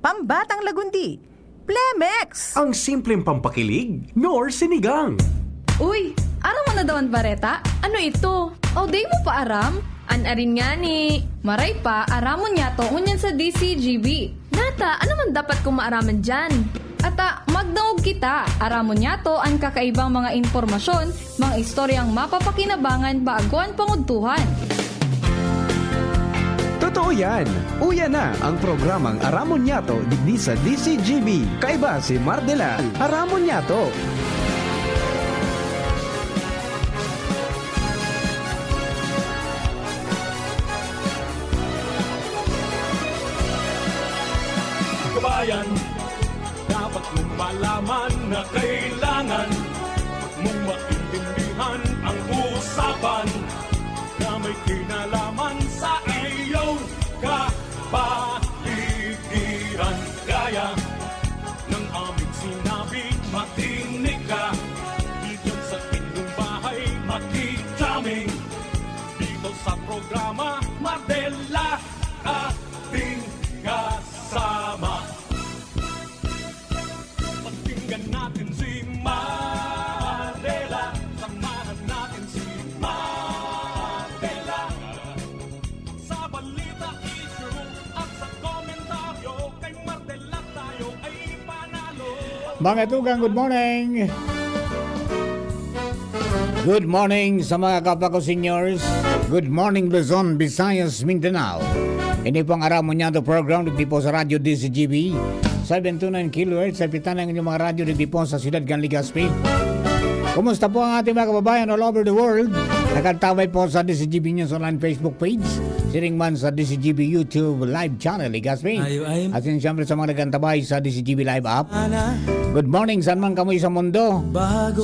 pambatang lagundi, Plemex! Ang simpleng pampakilig, nor sinigang. Uy, aram mo na daw ang bareta? Ano ito? O day mo pa aram? Anarin nga ni. Maray pa, aramon niya to unyan sa DCGB. Nata, ano man dapat kong maaraman dyan? Ata, magdaog kita. Aramon niya to ang kakaibang mga impormasyon, mga istoryang mapapakinabangan baguan panguntuhan. Totoo yan. Uya na ang programang Aramon Nyato digdi sa DCGB. Kaiba si Mardela. Aramon Nyato. Kabayan, dapat mong malaman na kailangan mong maintindihan ang usapan na may kinalaman sa iyong kapaligiran. Gaya ng aming sinabi, makinig ka. Diyan sa inyong bahay, makijaming. Dito sa programa, Mardela, ating kasama. Pakinggan natin si Mardela. Samahan natin si Mardela. Sa balita, issue at sa komentaryo, kay Mardela tayo ay panalo. Mga tugang, good morning! Good morning sa mga kapwa ko seniors. Good morning Luzon, Visayas, Mindanao. Ini po ang Aramon Nyato program dito po sa Radyo DCGB 729 kHz sa pitan ng inyong mga radyo dito po sa Siyudad ng Legazpi. Kumusta po ang ating mga kababayan all over the world? Nakataway po sa DCGB News Online Facebook page, siring man sa DCGB YouTube live channel Legazpi. At yun siyempre sa mga nagantabay sa DCGB live app. Good morning, saan man kamoy sa mundo.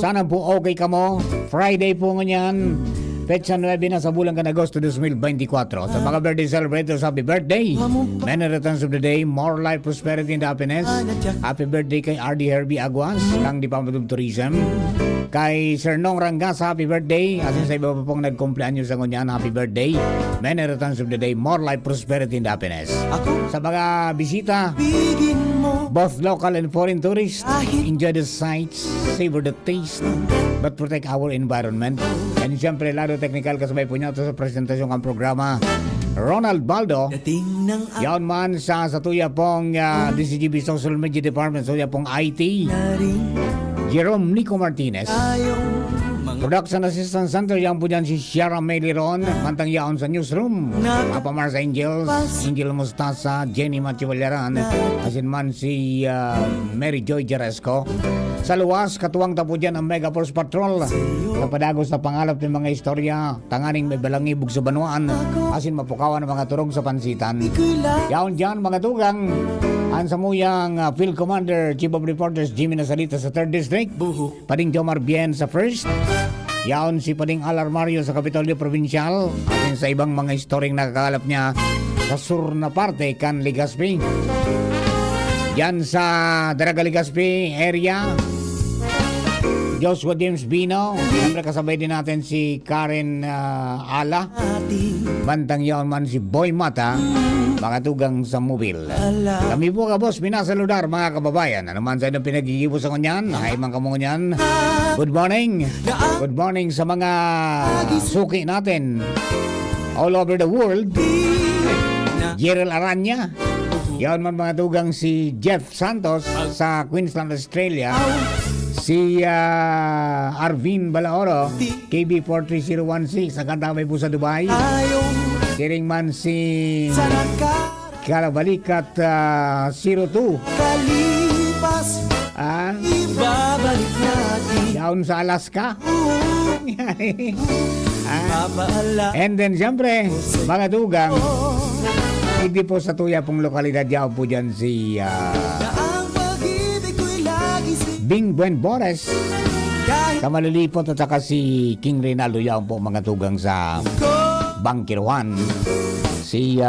Sana po okay kamo. Friday po nganyan. Petsa 9 na sa bulan kan Agosto 2024. Sa mga birthday celebrators, happy birthday. Many returns of the day, more life, prosperity, and happiness. Happy birthday kay RD Herbie Aguas, ng Department of Tourism. Kay Sir Nong Rangas, happy birthday. At sa iba pa pong nagkumpleanyo sa ngunyan, happy birthday. Many returns of the day, more life, prosperity, and happiness. Sa mga bisita, both local and foreign tourists, enjoy the sights, savor the taste, but protect our environment. And siyempre, lalo technical kasabay po niya ito sa presentasyon ng programa. Ronald Baldo, yaon man sa tuya pong DCGB Social Media Department, sa tuya pong IT. Jerome Nico Martinez. Production Assistant Center, yan po dyan si Shara May Liron. Mantang yaon sa newsroom, Papa Mars Angels, Angel Mustasa, Jenny Machiwalaran, asin man si Mary Joy Jaresco. Sa luwas, katuwang tapo dyan ang Mega Force Patrol. Sa padagos na pangalap ng mga istorya, tanganing may balangibog sa banuan, asin mapukawan ng mga turong sa pansitan. Yaon dyan mga tugang, ang samuyang Field Commander, Chief of Reporters, Jimmy Nasalita sa 3rd District, Pading Jomar Bien sa 1st, yaon si Pading Alarmario sa Kapitolyo Provincial, atin sa ibang mga istoryeng nakakalap niya sa sur na parte kan Legazpi. Yan sa Daraga Legazpi area, Joshua James Bino. Siyempre kasabay din natin si Karen Ala. Bantang yaon man si Boy Mata, mga tugang sa mobil. Kami po ka boss, minasaludar mga kababayan. Ano man sa inyo pinagigibos sa kanyan, ay mga kamungan. Good morning. Good morning sa mga suki natin all over the world. Gerald Aranya. Yaon man mga tugang si Jeff Santos sa Queensland, Australia. Si Arvin Balaoro, KB43016, nagkataway po sa Dubai. Siring man si Karabalikat 02. Yaon sa Alaska. And then siyempre, mga tugang, hindi po sa tuya pong lokalidad, yaon po dyan si Bing Buen Bores sa Malilipot at saka si King Reynaldo, yaon po mga tugang sa Bangkiruan. Si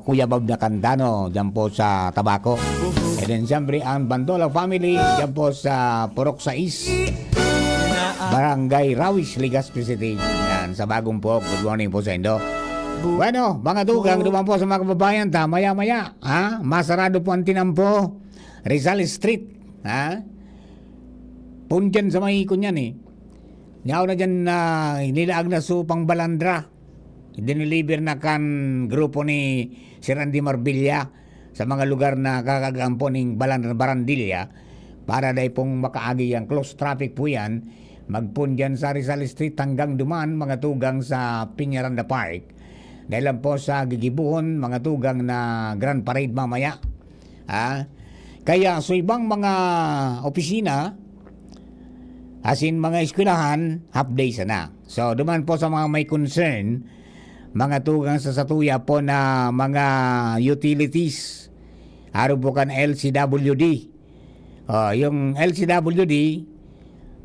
Kuya Bob Nakandano dyan po sa Tabaco. And then siyempre ang Bandola family dyan po sa Purok 6, Barangay Rawish, Legazpi City. Yan, sa Bagong po. Good morning po sa Indo. Bueno, mga tugang, duman po sa mga kababayan, maya-maya, ha? Masarado po ang tinampo. Rizal Street, ha? Pundian sa may ikon yan, eh. Ngaw na dyan na nilaag na supang balandra. Diniliber na kan grupo ni si Randy Marbilla sa mga lugar na kakagampo ng Barandilla para dahil pong makaagi yan. Close traffic po yan. Magpundian sa Rizal Street hanggang duman, mga tugang sa Piñaranda Park. Dahil lang po sa gigibuhon, mga tugang na Grand Parade mamaya. Ha? Kaya so ibang mga opisina, asin mga eskwelahan, half day sana. So duman po sa mga may concern, mga tugang sa satuya po na mga utilities, araw po kan LCWD. Yung LCWD,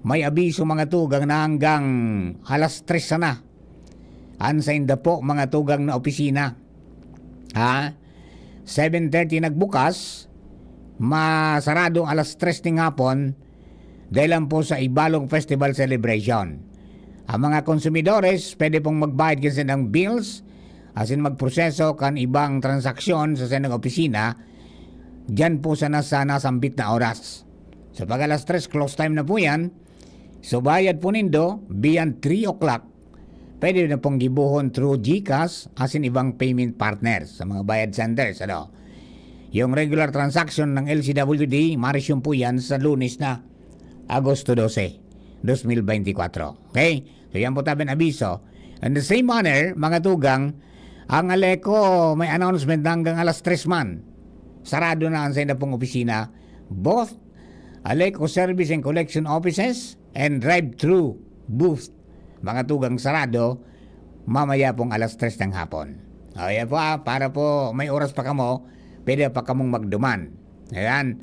may abiso mga tugang na hanggang alas 3 sana. Unsigned na po mga tugang na opisina. Ha? 7:30 nagbukas, masarado alas 3 ng hapon dahil lang po sa Ibalong Festival Celebration. Ang mga konsumidores pwede pong magbayad kasi ng bills, asin magproseso kan ibang transaksyon sa senang opisina, dyan po sa nasambit na oras. So pag alas 3, close time na po yan, so bayad po nindo, beyond 3 o'clock, pwede na pong gibuhon through GCash asin ibang payment partners sa mga bayad centers. Ano? Yung regular transaction ng LCWD, marisyong po yan sa Lunes na Agosto 12, 2024. Okay? So yan po tabi abiso. In the same manner, mga tugang, ang Aleco may announcement hanggang alas 3 man. Sarado na ang sa pong opisina. Both Aleco Service and Collection Offices and drive-thru booth. Mga tugang sarado, mamaya pong alas 3 ng hapon. O yan po para po may oras pa kamo, pwede pa kamong magduman. Ayan.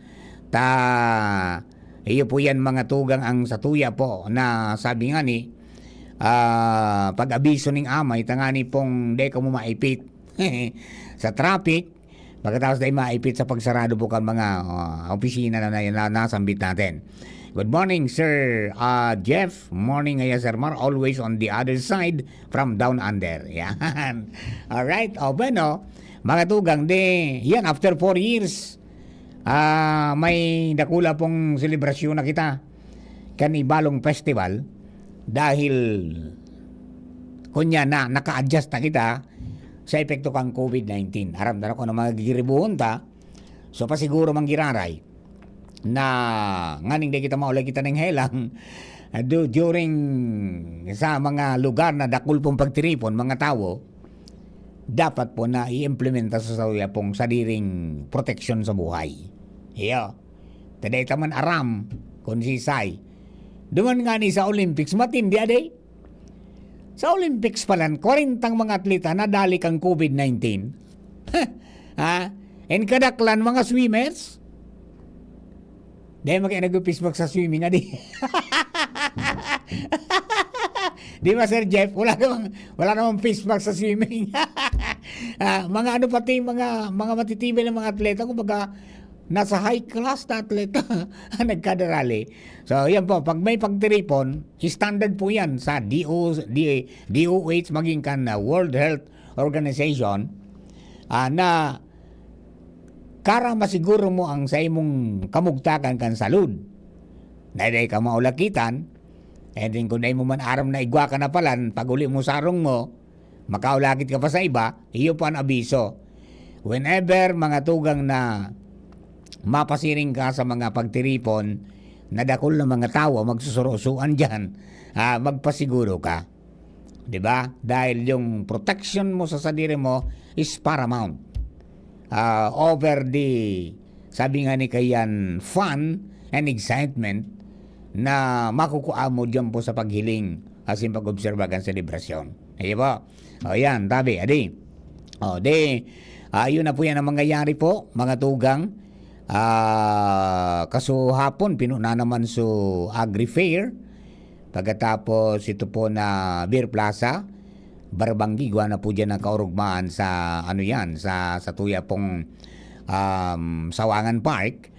Iyo po yan mga tugang ang satuya po na sabi nga ni, pag-abiso ng amay, tangani pong di ka mo maipit sa traffic, pagkatapos dahil maipit sa pagsarado po kan mga opisina na nasambit natin. Good morning, Sir Jeff. Morning, Sir Mar. Always on the other side from down under. Yan. Alright. Bueno, mga tugang, yan, after 4 years, may dakula pong selebrasyon na kita kan Ibalong Festival dahil kunya na naka-adjust na kita sa epekto kang COVID-19. Aramdaman ko na magigiribuhon ta, so pasiguro manggiraray na nganing di kita maulay kita ng helang during sa mga lugar na dakul pong pagtiripon mga tao, dapat po na i-implementa sa sauya pong sadiring proteksyon sa buhay. Iyo. Taday taman aram kung sisay. Duman nga ni sa Olympics, matindi aday. Sa Olympics palan, 40 mga atleta na dali kang COVID-19. Ha? And kadaklan mga swimmers, dahil nag-pismak sa swimming, adi. Di ba, Sir Jeff? Wala namang pismak sa swimming. Mga ano pati, mga matitibay ng mga atleta, kumbaga, nasa high class na atleta, nagkadarali. So, yan po, pag may pagtiripon, standard po yan sa DOH, maging kan World Health Organization, na kara masiguro mo ang sa imong kamugtakan kan salud. Dahil ka maulakitan, and then kung mo man aram na igwa ka na palan, pag uli mo sarong mo, makaulakit ka pa sa iba, iyo po ang abiso. Whenever mga tugang na mapasiring ka sa mga pagtiripon, nadakol na mga tao, magsusurosuan dyan, magpasiguro ka. Diba? Dahil yung protection mo sa sadiri mo is paramount. Over the, sabi nga ni kayan, fun and excitement na makukuha mo dyan po sa paghiling asin pag-observa kan selebrasyon. Ayun po. O yan, tabi, adi. Yun na po yan ang mangyayari po, mga tugang. Kaso hapon, pinuna naman so Agri-Fair. Pagkatapos ito po na Beer Plaza, Barbanggi, gawa na po dyan ang kaurugmaan sa sa tuya pong Sawangan Park.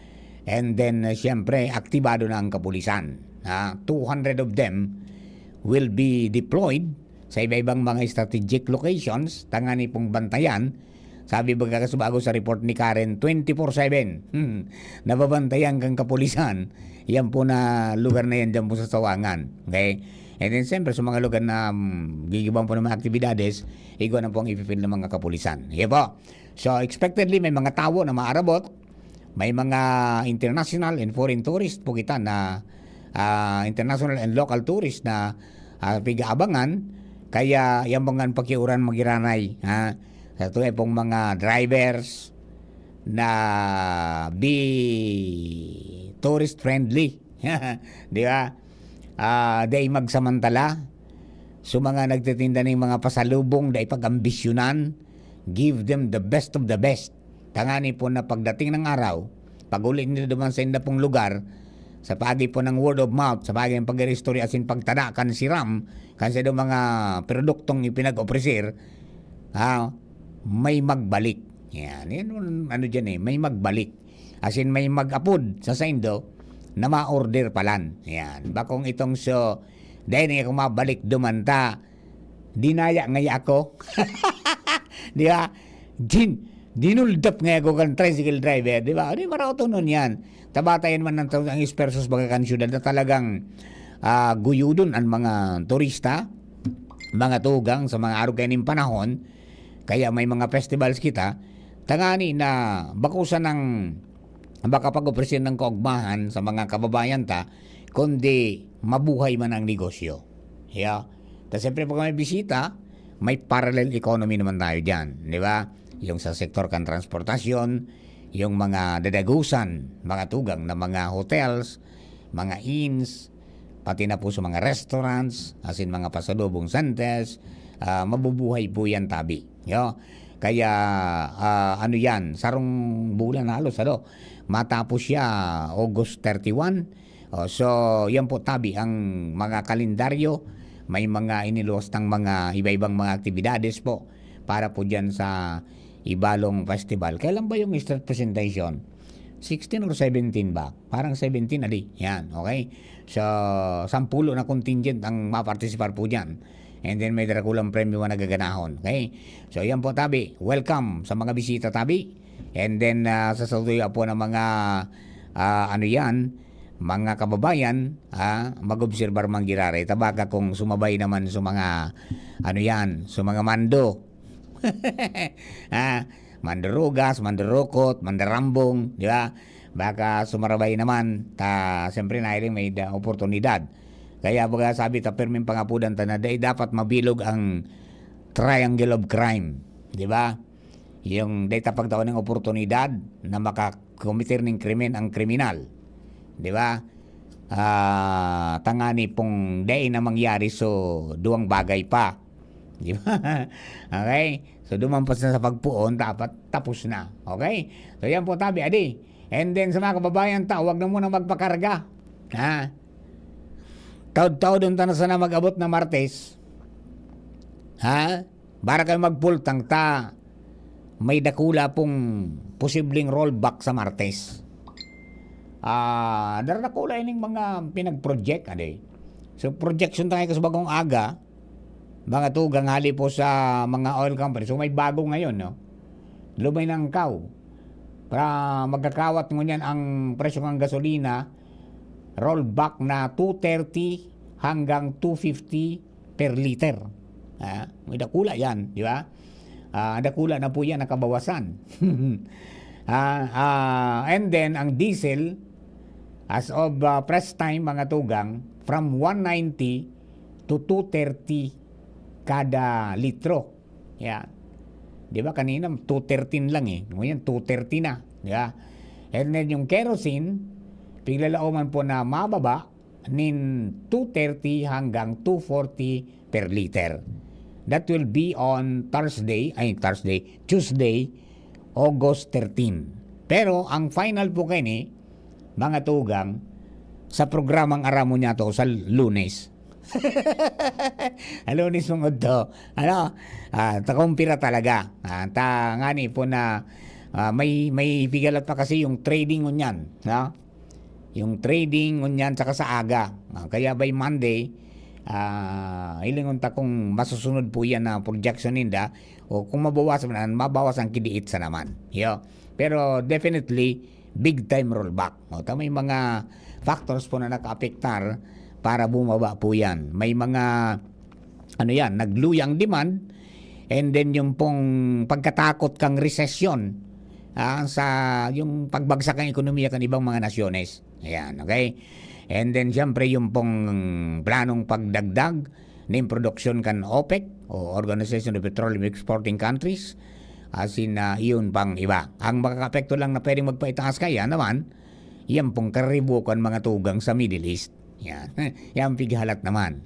And then siyempre aktibado na ang kapulisan. 200 of them will be deployed sa iba-ibang mga strategic locations, tangani pong bantayan. Sabi ba bago sa report ni Karen, 24/7 nababantayan kang kapulisan. Yan po na lugar na yan dyan po sa Sawangan. Okay? And then siyempre sa mga lugar na gigibang po ng mga aktibidades, iguan na po ang ipipil ng mga kapulisan. Yan po. So expectedly may mga tao na maarabot, may mga international and foreign tourists po kita na international and local tourists na pig-aabangan. Kaya yan mga pakiuran magiranay. Ito pong mga drivers na be tourist friendly. Di ba? Day magsamantala. So mga nagtitinda ng mga pasalubong, day pag-ambisyonan, give them the best of the best. Tangani po na pagdating ng araw, pag uli nila duman sa inda pong lugar, sa pagi po ng word of mouth, sa pagi ng pag-restore asin pagtanakan si Ram, kasi do mga produktong ipinag-opresir, may magbalik. Yan ano dyan may magbalik. Asin may mag-apod sa saindo na ma-order palan. Yan. Bakong itong so, dahil nga kung mabalik dumanta, dinaya ngaya ako. Di ba? Dinuldap nga ako kan tricycle driver. Di ba? Di marauto nun yan. Tabatayan man ng ang ispersos bagakan syudad na talagang guyudon ang mga turista, mga tugang sa mga araw kayo ng panahon. Kaya may mga festivals kita. Tangani na bakusan ng baka pag-opresyon ng kaugmahan sa mga kababayan ta, kundi mabuhay man ang negosyo. Yeah. Tapos siyempre pag may bisita, may parallel economy naman tayo dyan. Di ba? Yung sa sektor kan transportasyon, yung mga dadagusan, mga tugang na mga hotels, mga inns, pati na po sa mga restaurants, asin mga pasalubong santes, mabubuhay po yan tabi. Yo. Kaya ano yan, sarong bulan halos matapos siya August 31. So yan po tabi ang mga kalendaryo, may mga iniluwas ng mga iba-ibang mga aktibidades po para po dyan sa Ibalong Festival. Kailan ba yung start presentation? 16 or 17 ba? Parang 17 ali. Yan, okay? So 10 na contingent ang maparticipar po dyan. And then may darakulang premyo na nagaganahon. Okay? So yan po tabi. Welcome sa mga bisita tabi. And then sa saludo po ng mga mga kababayan, mag-obserbar manggirare. Tabaga kung sumabay naman sa mga sa mga mando. Mandarugas, mandarokot, mandarambong, di ba? Baka sumarabay naman siyempre na may oportunidad. Kaya baga sabi permin pangapudan na dapat mabilog ang triangle of crime, di ba? Yung data pagtaon ng oportunidad na makakomitir ng krimen ang kriminal, di ba? Tangani pong day na mangyari so duwang bagay pa. Di ba? Okay? So dumampas na sa pagpuon, dapat tapos na. Okay? So yan po tabi, adi. And then sa mga kababayan huwag na muna magpakarga. Taod-taod doon na sana mag-abot na Martes. Para kayo magpultang may dakula pong posibleng rollback sa Martes. Darakula ining mga pinag-project, adi. So projection tayo sa bagong aga, mga tugang hali po sa mga oil company. So may bago ngayon, no? Lumay ng kaw. Para magkakawat mo niyan ang presyo ng gasolina, rollback na 230 hanggang 250 per liter. May dakula yan, di ba? Dakula na po yan nakabawasan. And then, ang diesel, as of press time, mga tugang, from 190 to 230 kada litro. Yan. Di ba kanina 213 lang Ngayon 230 na. Di ba? And then yung kerosene, piglalauman po na mababa nin 230 hanggang 240 per liter. That will be on Tuesday, August 13. Pero ang final po kayo mga tugang, sa programang aramo niya to sa Lunes. Lunes mong to. Takumpira talaga. Ngani po na may pigalat pa kasi yung trading ngunyan. Yung trading ngunyan saka sa aga. Kaya by Monday, Ilingon ta kung masusunod po yan na projection ninda o kung mabawasan na, mabawasan kidiit sa naman. Pero definitely, big time rollback. May mga factors po na nakaapektar para bumaba po yan. May mga nagluyang demand, and then yung pong pagkatakot kang recession sa yung pagbagsak ng ekonomiya kan ibang mga nasyones. Ayan, okay? And then siyempre yung pong planong pagdagdag ng produksyon kan OPEC o Organization of Petroleum Exporting Countries, as in iyon pang iba. Ang makakapekto lang na pwedeng magpaitaas kaya naman, yan pong karibukan mga tugang sa Middle East. Yan, yan pighalat naman.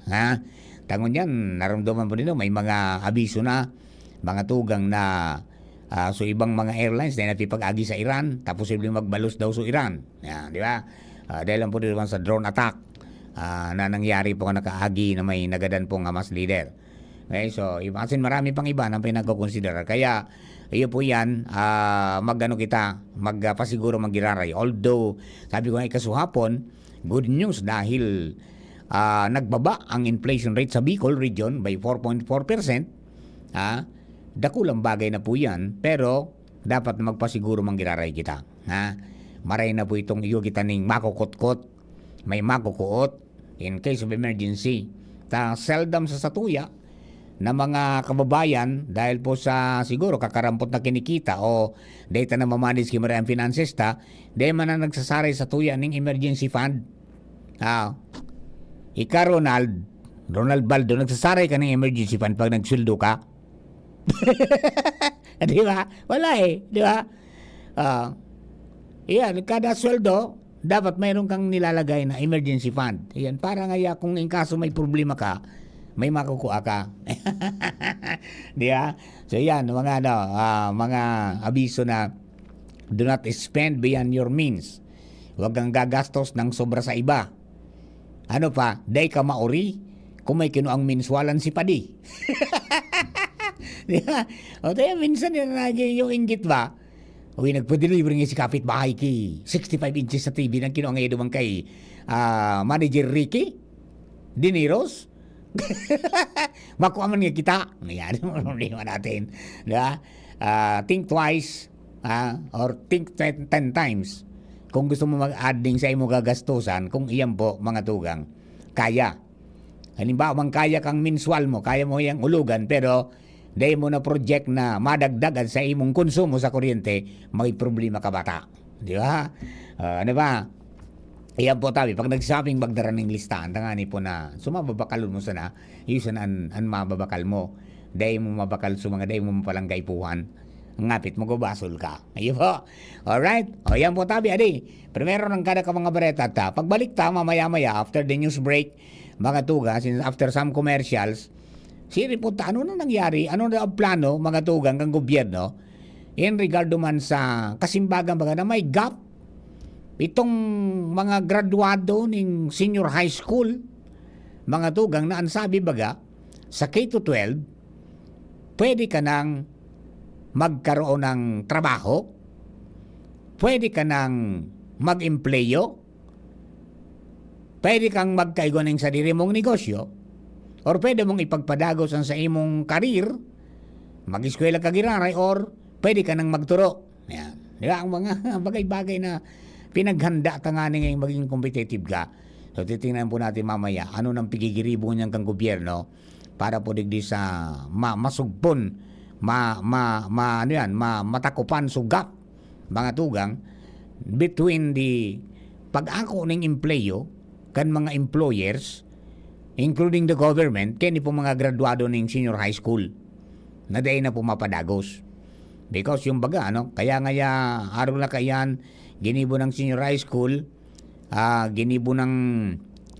Tangon yan, naramdaman po nito, may mga abiso na, mga tugang na so ibang mga airlines na napipag-agi sa Iran, tapos posibleng magbalos daw sa Iran. Yan, di ba? Dahil lang po dito sa drone attack na nangyari po nakaagi na may nagadan pong Hamas leader. Okay, so imasin marami pang iba na pinag-consider. Kaya iyo po yan, magpasiguro magiraray. Although, sabi ko nga kasuhapon, good news dahil nagbaba ang inflation rate sa Bicol region by 4.4%. Dakulang bagay na po yan, pero dapat magpasiguro manggiraray kita. Maray na po itong iyo kita ning makukot-kot, may makukuot in case of emergency. Seldom sa satuya na mga kababayan dahil po sa siguro kakarampot na kinikita o data na mamanage kimara ang financesta, dahil man na nagsasaray sa tuya ng emergency fund. Ika Ronald Baldo, nagsasaray ka ng emergency fund pag nagsuldo ka? Di ba? Wala di ba? Kada sweldo, dapat mayroon kang nilalagay na emergency fund. Yan, para nga kung in kaso may problema ka, may makukuha ka. Di ba? So yan, mga abiso na do not spend beyond your means. Huwag kang gagastos ng sobra sa iba. Ano pa, day ka mauri kung may kinuang minswalan si Padi. Di ba? O tayo, minsan yung inggit ba? Uy, nagpa-deliver nga si kapitbahay ki 65 inches sa TV ng kinuha ngayon dumang kay Manager Ricky Dineros. Makuha man nga kita. Yan, problema natin. Diba? Think twice or think 10 times kung gusto mo mag-adding sa imo gagastusan kung iyan po mga tugang. Kaya. Halimbawa, kaya kang minswal mo, kaya mo yung ulugan, pero dahil mo na project na madagdagan sa imong konsumo sa kuryente, may problema ka bata. Di ba? Ano ba? Iyan po tabi, pag nagsabing magdaran ng listahan, tangani po na sumababakal mo sana, yusan an mababakal mo. Dahil mo mabakal mga dahil mo palang gaipuhan. Ngapit mo gubasol ka. Ayun po. Alright? O yan po tabi, adi. Primero ng kada ka mga bareta ta. Pagbalik ta, mamaya-maya, after the news break, mga tuga, since after some commercials, siri po ta, ano na nangyari? Ano na ang plano, mga tugang, kang gobyerno, in regardo man sa kasimbagan baga na may gap itong mga graduado ng senior high school, mga tugang na ansabi baga, sa K-12, pwede ka nang magkaroon ng trabaho, pwede ka nang mag-empleyo, pwede kang magkaigo ng sarili mong negosyo, or pwede mong ipagpadagos ang sa imong karir, mag-eskwela ka giraray, or pwede ka nang magturo. Yan. Di ba? Ang mga bagay-bagay na pinaghanda ka nga ngayon maging competitive ka. So titingnan po natin mamaya ano nang pigigiribo niyang kang gobyerno para po digdi sa masugpon, matakupan sugap mga tugang between the pag-ako ng empleyo kan mga employers, including the government, kaya po mga graduado ng senior high school na dahil na pumapadagos. Because yung baga, kaya araw na kayan, ginibo ng senior high school, ginibo ng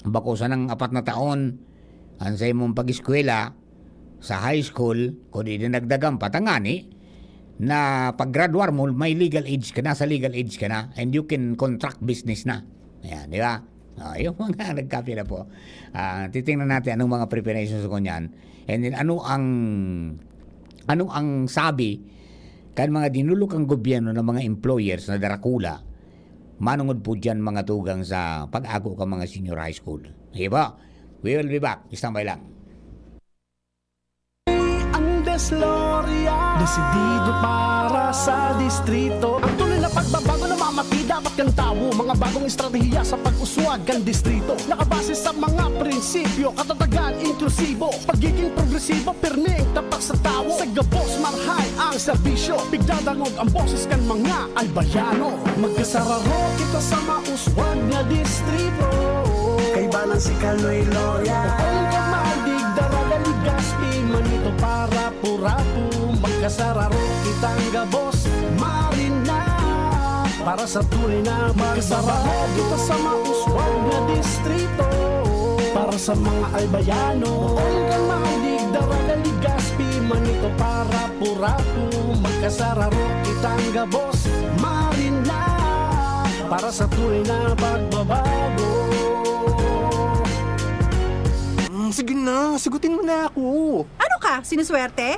bakusan ng 4 na taon, ansay mong pag-eskwela sa high school, kung dinagdagan patangani, na pag-graduar mo, may legal age ka na, sa legal age ka na, and you can contract business na. Ayan, di ba? Yung mga nagkape na po. Titingnan natin anong mga preparations ko niyan. And then ano ang sabi kan mga dinulukang gobyerno ng mga employers na darakula, manungod po dyan mga tugang sa pag-ako ka mga senior high school. Di ba? We will be back. Standby lang. Ang Desloria, desidido para sa distrito. Ang tunay na pagbabago na mamati dapat kang tawo. Mga bagong estratehiya sa pag-uswag kang distrito. Nakabase sa mga prinsipyo, katatagan, inklusibo. Pagiging progresibo, pirming, tapat sa tao. Sa gabos, marhay ang serbisyo. Bigdadangog ang boses kan mga albayano. Magkasararo kita sa mauswag na distrito. Kay balang si Kaloy Loria. Ang kamalig, daraga, ligaspi, manito para purapo. Magkasararo kitang gabos, marina. Para sa tunay na magkasararo kita sa mauswag na distrito. Para sa mga albayano. Ang kamalig, daraga, ligaspi, manito para purapo. Magkasararo kitang gabos, marina. Para sa tunay na pagbabago. Sige na, sagutin mo na ako. Ano ka? Sinuswerte?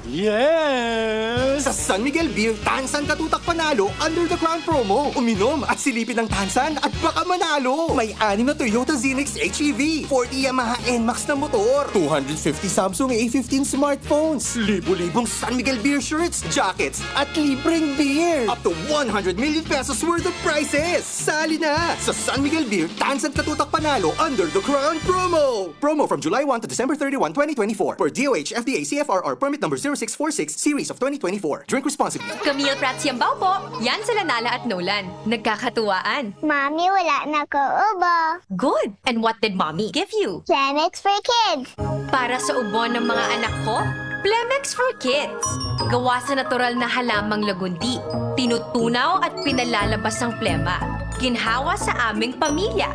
Yes! Sa San Miguel Beer, Tansan Katutak Panalo under the Crown promo. Uminom at silipin ng Tansan at baka manalo. May 6 na Toyota Zenix HEV, 40 Yamaha NMAX na motor, 250 Samsung A15 smartphones, libo-libong San Miguel Beer shirts, jackets, at libreng beer. Up to 100 million pesos worth of prizes. Sali na sa San Miguel Beer, Tansan Katutak Panalo under the Crown promo. Promo from July 1 to December 31, 2024. Per DOH, FDA, CFRR permit number 0646 series of 2024. Drink responsibly. Camille Prats Yambaw po. Yan sila Nala at Nolan. Nagkakatuwaan. Mommy, wala na ko ubo. Good. And what did mommy give you? Plemex for kids. Para sa ubo ng mga anak ko, Plemex for Kids. Gawa sa natural na halamang lagundi. Tinutunaw at pinalalabas ang plema. Ginhawa sa aming pamilya.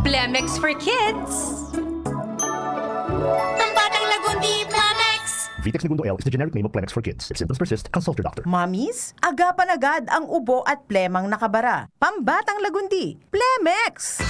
Plemex for Kids. Pambatang lagundi, Plemex! Vitex Segundo L is the generic name of Plemex for kids. If symptoms persist, consult your doctor. Mommies, agapan agad ang ubo at plemang nakabara. Pambatang lagundi, Plemex!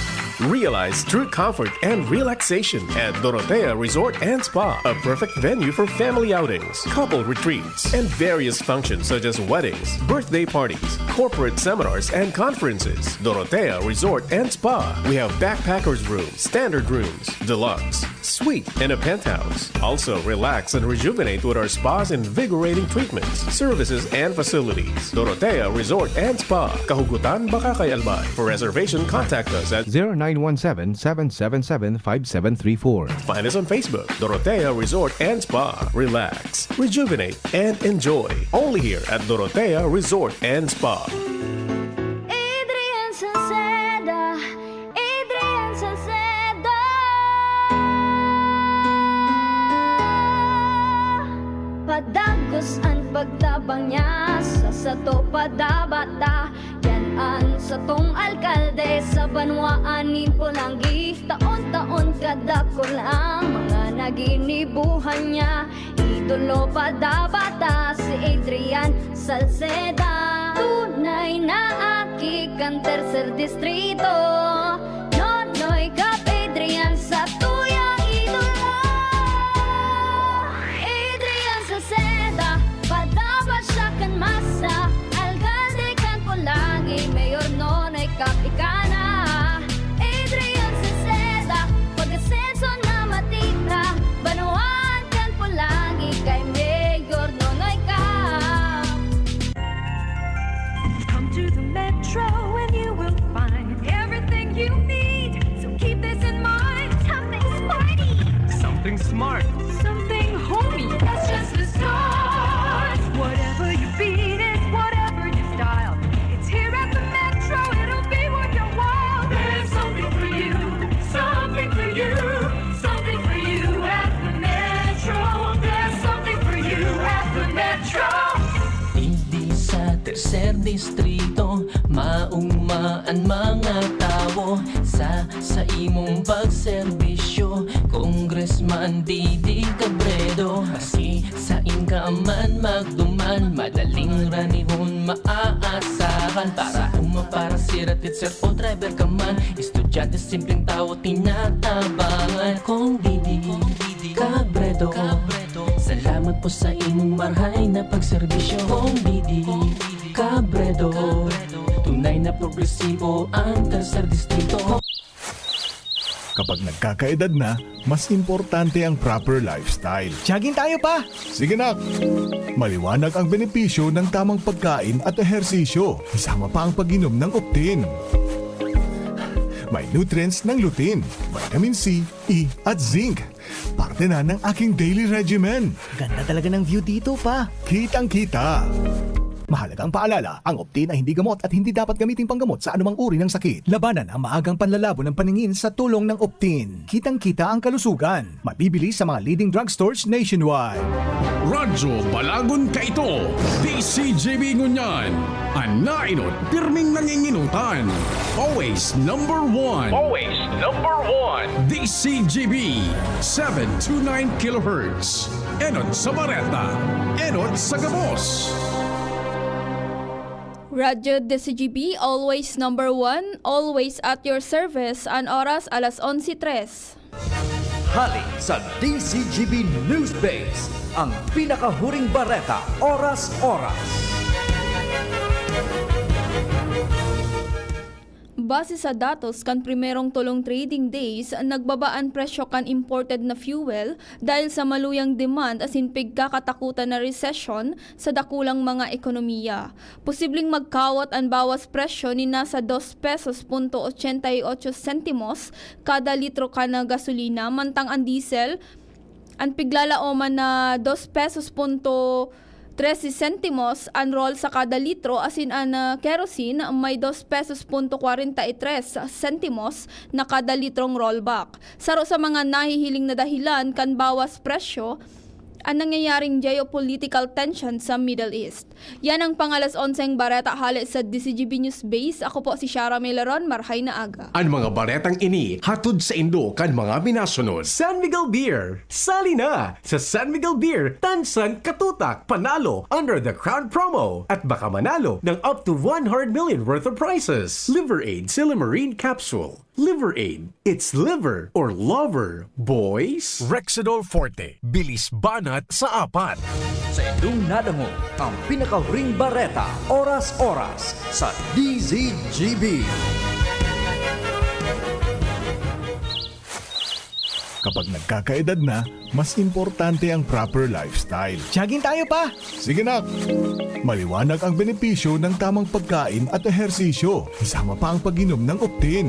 Realize true comfort and relaxation at Dorotea Resort and Spa, a perfect venue for family outings, couple retreats, and various functions such as weddings, birthday parties, corporate seminars, and conferences. Dorotea Resort and Spa. We have backpackers rooms, standard rooms, deluxe, suite, and a penthouse. Also, relax and rejuvenate with our spa's invigorating treatments, services, and facilities. Dorotea Resort and Spa, Kahugutan, Bakakay, Albay. For reservation, contact us at 0917-777-5734. Find us on Facebook, Dorotea Resort and Spa. Relax, rejuvenate, and enjoy. Only here at Dorotea Resort and Spa. Adrian Salceda. Adrian Salceda. Padagos ang pagtabang niya sa sato padabata. Yan sa tong alkalde sa banwaanin Pulangi. Taon-taon kadako lang mga naginibuhan niya. Idolo padabata si Adrian Salceda. Tunay na aki kan tercer distrito. Nonoy kap Adrian sa tuyang idolo. Adrian Salceda, padabat siya kan masa. Alcalde kan Pulangi, mayor nonoy kap ikana. Adrian Salceda, pag-asenso na matitra. Banuan kan Pulangi, kay mayor nonoy kap. Come to the Metro and you will find everything you need. So keep this in mind. Something sporty. Something smart. Something homey. That's just the start. Whatever you beat is whatever you style. It's here at the Metro. It'll be worth your while. There's something for you. Something for you. Something for you at the Metro. There's something for you at the Metro. Hindi sa tercer distrito maugmaan mga tao sa imong pagserbisyo. Congressman Didi Cabredo, maski sa inka man magduman, madaling ranihon maaasahan. Para sirat sir o driver ka man, estudyante simpleng tao tinatabangan. Kung Didi Cabredo, salamat po sa imong marhay na pagserbisyo. Kung Didi Cabredo, tunay na progresibo ang tercer distrito. Kapag nagkakaedad na, mas importante ang proper lifestyle. Jogging tayo pa! Sige nak! Maliwanag ang benepisyo ng tamang pagkain at ehersisyo. Isama pa ang pag-inom ng Optin. May nutrients ng lutein, vitamin C, E at zinc. Parte na ng aking daily regimen. Ganda talaga ng view dito pa. Kitang-kita. Mahalagang paalala, ang Optin ay hindi gamot at hindi dapat gamitin panggamot sa anumang uri ng sakit. Labanan ang maagang panlalabo ng paningin sa tulong ng Optin. Kitang-kita ang kalusugan. Mabibili sa mga leading drugstores nationwide. Radyo Balagon Kaito, DCGB Ngunyan, Anainot, pirming nanginginutan. Always number one. Always number one. DCGB, 729 kHz. Enot sa Bareta, Enot sa Gabos. Radyo DCGB, always number one, always at your service, ang oras alas 11:03. Hali sa DCGB News Base, ang pinakahuring bareta, oras-oras. Base sa datos kan primerong tulong trading days, nagbabaan presyo kan imported na fuel dahil sa maluyang demand asin pigkakatakutan na recession sa dakulang mga ekonomiya. Posibleng magkawat ang bawas presyo ni nasa 2 pesos punto 88 sentimos kada litro ka na gasolina, mantang ang diesel ang piglalaoman na 2 pesos punto 13 sentimos ang roll sa kada litro, asin ang kerosene may 2 pesos punto 43 sentimos na kada litrong rollback. Saro sa mga nahihiling na dahilan kan bawas presyo, ang nangyayaring geopolitical tension sa Middle East. Yan ang pangalas 11 bareta hali sa DCGB News Base. Ako po si Shara Meleron, marhay na aga. Ang mga baretang ini hatod sa Indo kan mga binasunod. San Miguel Beer, sali na sa San Miguel Beer, tansan katutak, panalo under the Crown promo at baka manalo ng up to 100 million worth of prizes. Liver Aid Silimarine Capsule. Liver Aid, it's liver or lover, boys. Rexidol Forte, bilis banat sa apat. Sa inyong nadango, ang pinakahuring bareta, oras-oras sa DZGB. Kapag nagkakaedad na, mas importante ang proper lifestyle. Jogging tayo pa! Sige nak! Maliwanag ang benepisyo ng tamang pagkain at ehersisyo. Isama pa ang pag-inom ng Optin.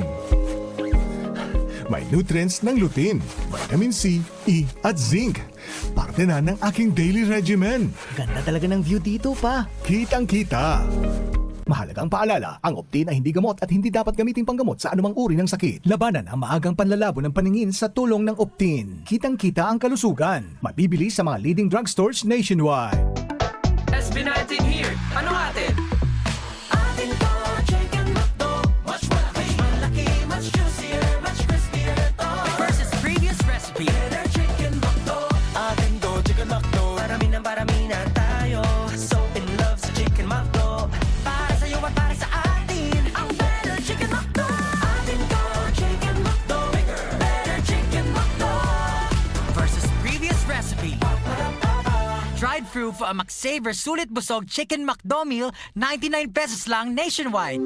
May nutrients ng lutein, vitamin C, E at zinc. Parte na ng aking daily regimen. Ganda talaga ng view dito pa. Kitang-kita. Mahalagang paalala, ang Optin ay hindi gamot at hindi dapat gamitin panggamot sa anumang uri ng sakit. Labanan ang maagang panlalabo ng paningin sa tulong ng Optin. Kitang-kita ang kalusugan. Mabibili sa mga leading drugstores nationwide. SB19 here. Ano atin? Atin to, chicken McDo. Much malaki, malaki, much juicier, much crispier to. Versus previous recipe. Better chicken McDo. Atin to, chicken McDo. Parami na tayo. So in love sa chicken McDo. Para sa'yo at para sa atin. Ang better chicken McDo. Atin to, chicken McDo. Bigger, better chicken McDo. Versus previous recipe. Dried fruit for a McSaver Sulit Busog Chicken McDo meal, 99 pesos lang nationwide.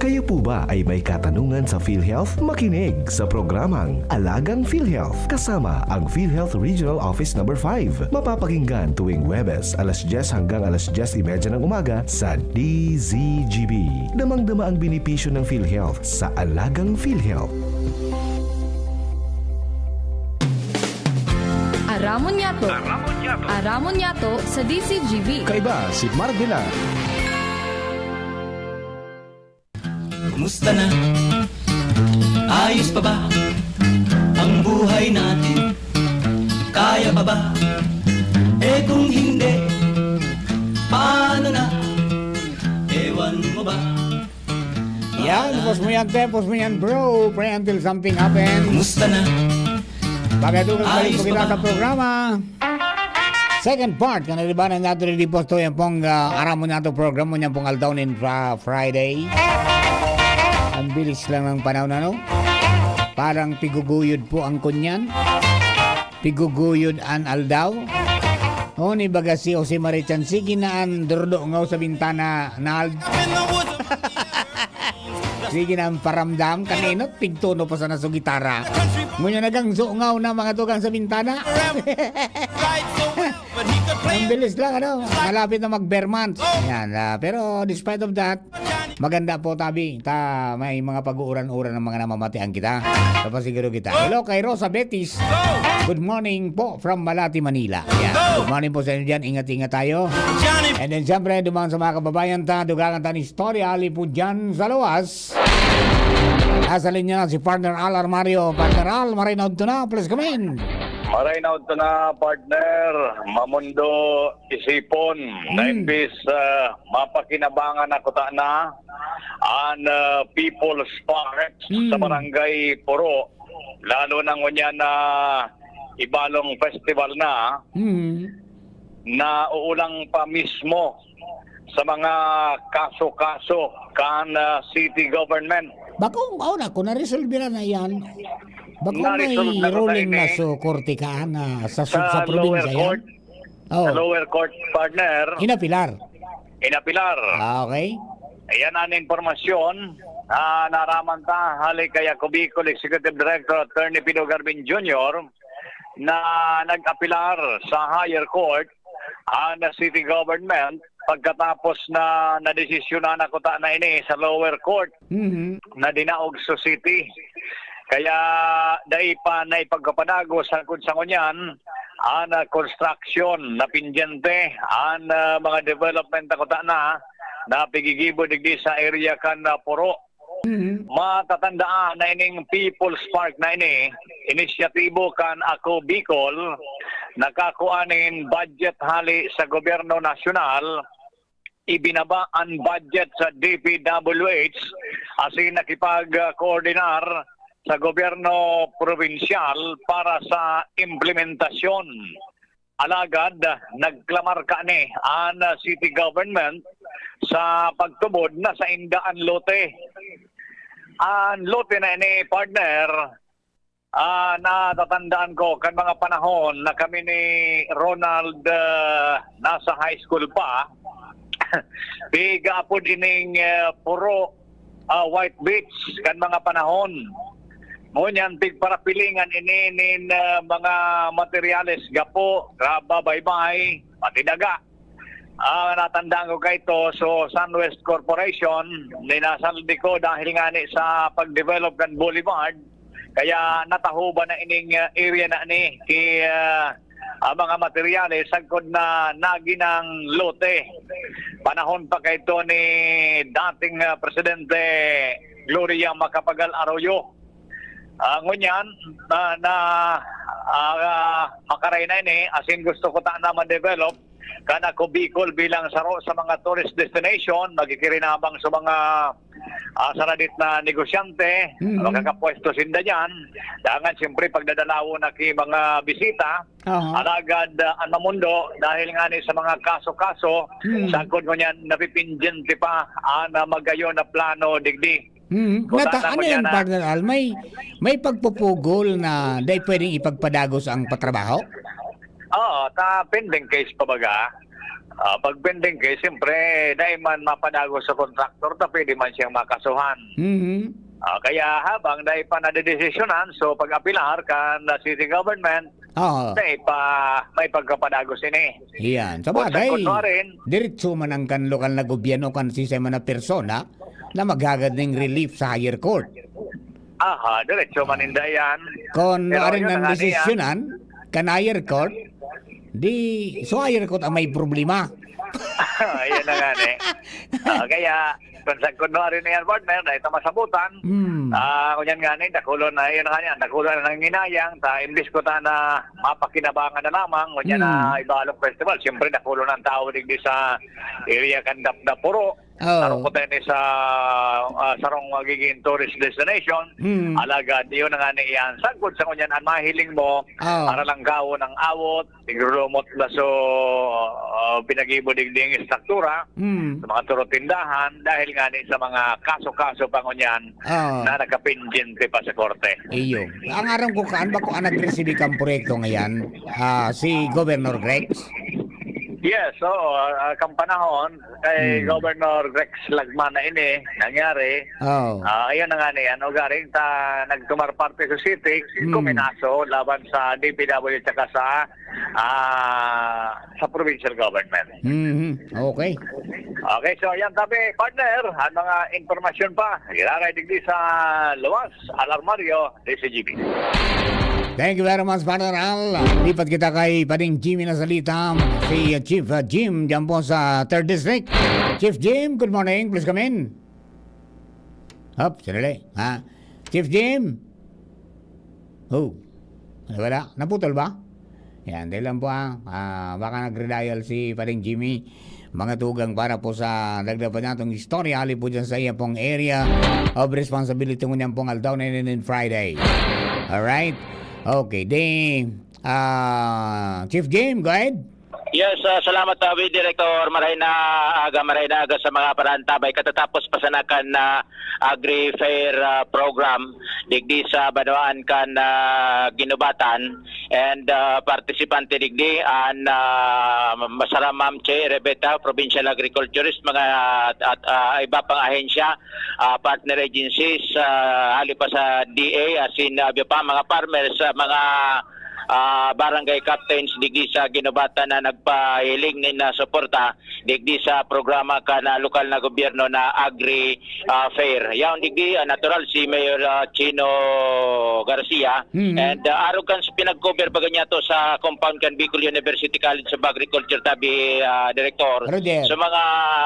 Kayo po ba ay may katanungan sa PhilHealth? Makinig sa programang Alagang PhilHealth kasama ang PhilHealth Regional Office No. 5. Mapapakinggan tuwing Huwebes alas 10 hanggang alas 10:30 ng umaga sa DZGB. Damang-dama ang benepisyo ng PhilHealth sa Alagang PhilHealth. Aramon Yato. Aramon Yato sa DCGB. Kaiba si Mardila. Kumusta na? Ayos pa ba ang buhay natin? Kaya pa ba? Eh kung hindi, paano na? Ewan mo ba? Yan, pos mo yan bro. Pray until something happens. Kumusta na? Pagkatuloy Ayos po kita pa ba? sa programa. Second part, kung nalibanan natin rin po ito yung pong aramon nato program mo niyang pong aldaw in Friday. Ang bilis lang ng panahon ano. Parang piguguyod po ang kunyan. Piguguyod an aldaw. O ni baga si Jose Marichan, sige na ang durdo ngaw sa bintana na Sige na ang paramdam kanino tigtuno pa sa naso gitara. Ngunyan nagang sungaw na mga tugang sa bintana. Ang bilis lang ano, malapit na mag-Bermans. Yan, pero despite of that, maganda po tabi. May mga pag-uuran-uran ng mga namamatian kita. Papasiguro kita. Hello kay Rosa Betis. Good morning po from Malati, Manila. Yan. Good morning po sa inyo dyan. Ingat-ingat tayo. And then siyempre, dumaan sa mga kababayan dugangan ta ni istorya, lipo dyan sa luwas. Nasa linya na si partner Al Armario. Partner Al, marinaw to na. Please come in. Marinaw to na, partner. Mamundo isipon. Na imbis mapakinabangan ako ta na ang People's Park sa Barangay Puro. Lalo na ngunyan na Ibalong Festival na na uulang pa mismo sa mga kaso-kaso kan city government. Bakong na, kung na-resolve na yan, bakong may Na-resolve na ruling tayo, na eh. so korte ka na sa Sa lower probinsya court. yan? Oh. Sa lower court, partner. Inapilar. Inapilar. Okay. Ayan ang informasyon na naraman ta hali kay Bicol Executive Director Attorney Pino Garbin Jr. na nag-apilar sa higher court ang city government pagkatapos na nadesisyonan na kuta na ini sa lower court na dinaog sa city. Kaya dahil pa na ipagkapadago sa kunsangonyan ang construction na pindyente ang mga development na kuta na pigigibo digdi sa area kan Puro. Matatandaan na ining People's Park na ini, inisyatibo kan Ako Bicol, nakakuanin budget hali sa gobyerno nasyonal, ibinaba ang budget sa DPWH asin nakipag-koordinar sa gobyerno probinsyal para sa implementasyon. Alagad, nagklamar ka ni ang city government sa pagtubod na sa indaan lote. Ang lote na ini, partner, natatandaan ko kan mga panahon na kami ni Ronald nasa high school pa, biga po dining Puro White Beach kan mga panahon. Ngunyan pigparapilingan ininin mga materyales gapo, graba, baybay, pati daga. Natandaan ko kay ito, so Sunwest Corporation, ninasaldi ko dahil nga ni sa pag-develop ng Boulevard, kaya natahuba na ining area na ni mga materyales sagkod na naginang lote. Panahon pa kay ito ni dating Presidente Gloria Macapagal Arroyo. Ngunyan makaray na ini, asin gusto ko ta na ma-develop kana ko Bicol bilang saro sa mga tourist destination, magkikirinabang sa mga saradit na negosyante, magkakapwesto sinda dyan. Dangan siyempre pagdadalawo na ki mga bisita, alagad ang mamundo dahil nga ni sa mga kaso-kaso, sagkod mo niyan napipindyente pa na magayon na plano digdi. Ano yan, partner Al? May pagpupugol na dahil pwedeng ipagpadagos ang patrabaho? Oo, pending case pa baga. Pag pending case, siyempre, dahil man mapadagos sa contractor, pwede man siyang makasuhan. Kaya habang dahil pa nadedesisyonan, so pag-apilar kan na city government, dahil pa may pagkapadagos ini. Yan. Sa bagay, diretso man ang kan lokal na gobyerno kan sistema na persona na maghagad ng relief sa higher court. Diretso man inda yan. Kung Pero aring yun ng ang desisyonan, kan higher court, so higher court ang may problema. Ayan na nga kaya kung sa kunwari na yan, partner, dahil ito masabutan, kunyan nga nakulon na yun nga yan, nakulon na ng inayang, imbis ko na mapakinabangan na lamang, kunyan na Ibalong Festival, siyempre nakulon ang tao digdi sa area kandap na Puro, sarong ko tayo sa sarong magiging tourist destination, alagad, yun na nga yan, sagod sa kunyan, ang mahiling mo, para lang gawon ng awot, tigrulumot na so pinagibo digdi ang struktura, sa mga turotindahan, dahil nga ni sa mga kaso-kaso pa ngunyan na nakapindyente pa sa korte. Iyo. Ang aram ko kaan ba kung nag-receive kang proyekto ngayon, si Governor Grex? Yes, so kampanahon kay Governor Rex Lagman na ini nangyari. Oh. Ayun na nga niyan, o garing ta nagtumar parte sa city, kuminaso laban sa DPW at saka sa provincial government. Okay. Okay, so yan tabi, partner, ang mga informasyon pa, ilaray digdi sa Luwas, Alarmario, DCGB. Thank you very much, Partner Al. Lipat kita kay Pading Jimmy na salita. Si Chief Jim dyan po sa 3rd District. Chief Jim, good morning. Please come in. Hop, sarili. Ha? Chief Jim? Oh. Wala. Naputol ba? Yan, dahil lang po baka nag-redial si Pading Jimmy. Mga tugang para po sa dagdag pa natong istorya. Hali po dyan sa iya pong area of responsibility ngunyan pong Aldaw na Friday. Alright? Okay, Chief Jim, go ahead. Yes, salamat Director Maray na aga sa mga parantabay katatapos pasanakan na Agri-Fair program digdi sa Banwaan kan ginubatan and participante digdi an Masara Ma'am Che Rebeta, Provincial Agriculturist, mga iba pang ahensya, partner agencies, hali pa sa DA, asin pa mga farmers, mga barangay captains digdi sa ginubatan na nagpahiling ni na suporta digdi sa programa ka na lokal na gobyerno na Agri-Fair. Yaon digdi natural si Mayor Chino Garcia and araw kan pinag-cover pa ganyan to sa compound kan Bicol University College of Agriculture tabi Director. Sa mga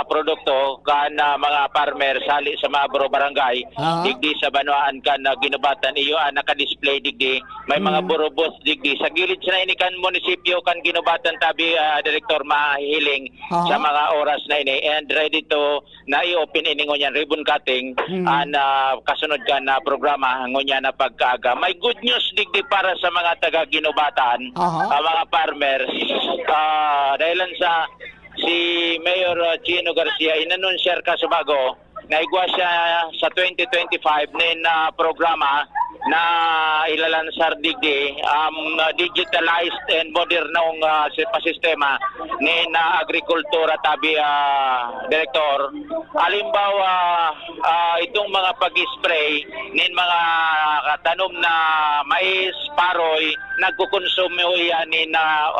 produkto kan mga farmers hali sa mga buro barangay digdi sa Banwaan kan ginubatan iyo naka-display digdi may mga buro booth digdi sa gilid sa inikan munisipyo kan ginubatan tabi Director mahihiling sa mga oras na ini and ready to na i-open ini ngunyan ribbon cutting kasunod ka na programa ngunyan na pagkaaga. May good news digdi para sa mga taga ginubatan, mga farmers, dahilan sa si Mayor Chino Garcia inanunsyar ka sa bago naigwa siya sa 2025 nin programa na ilalansar digdi digitalized and modern ng sistema ni na agrikultura tabi Director. Halimbawa itong mga pag-spray nin mga katanom na mais, paroy, nagkukonsumo yan ni na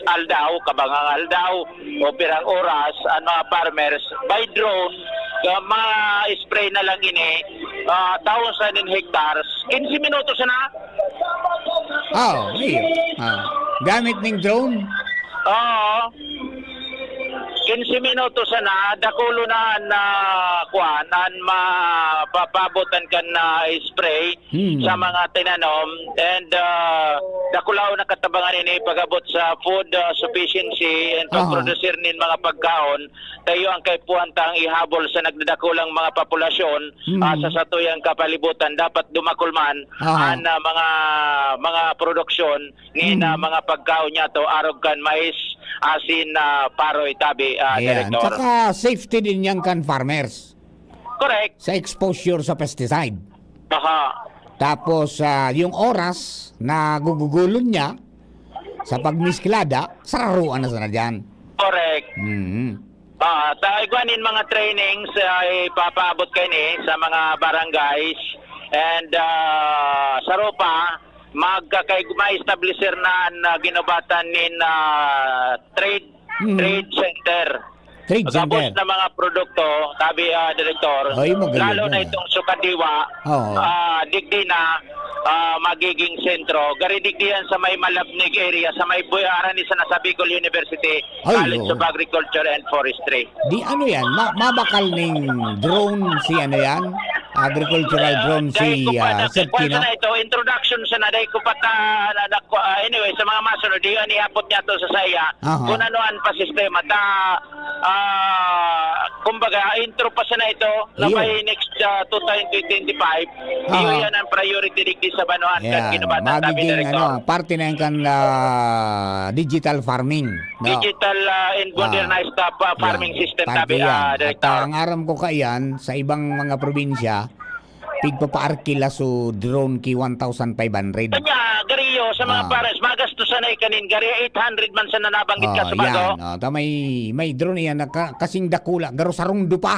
aldaw, kabangang aldaw o pirang oras mga farmers by drone ma-spray na lang ini 1,000 hectares 15 minutos na. Gamit ng drone? Oo. 15 minutos na dakulo na kuanan mapapabotan kan na spray sa mga tinanom and dakulaw na katabangan ini pagabot sa food sufficiency and pagproducer nin mga pagkaon tayo ang kay puwantang ihabol sa nagdadakulang mga populasyon sa satuyang kapalibutan dapat dumakulman ang mga produksyon ni mga pagkaon niya to arog kan mais asin paroy tabi Director. Saka safety din yan kan farmers. Correct. Sa exposure sa pesticide. Tapos yung oras na gugugulon niya sa pagmisklada, sararuan na sana dyan. Correct. Taigwanin mga trainings ipapaabot kayo ni sa mga barangays and sa Ropa ma-establisher na ginubatan nin trade center. Tapos na mga produkto, tabi Director, lalo na itong sukadiwa, digdi na magiging sentro. Garidigdihan sa may Malabnig area, sa may Buyaran ni sa Bicol University College of Agriculture and Forestry. Di ano yan? Mabakal ning drone si ano yan? Agricultural drone si Serkino. Na ito, introduction sa naday ko anyway, sa mga masunod, di anihapot niya to sa saya. Kung anoan pa sistema. Kumbaga, intro pa siya na ito na may next 2025. Iyo yan ang priority digdi sa Banwaan kan ginubatan tabi Director. Parte na yan kan digital farming. Digital and modernized farming system tabi Director. At ang aram ko kayan sa ibang mga probinsya, pigpapaarkila so drone ki 1,500. Kanya, gariyo kayo sa mga pares, magastusan ay kanin, gari 800 man sa nanabanggit ka sa bago. Yan. May drone yan na kasing dakula. Garo sarong dupa.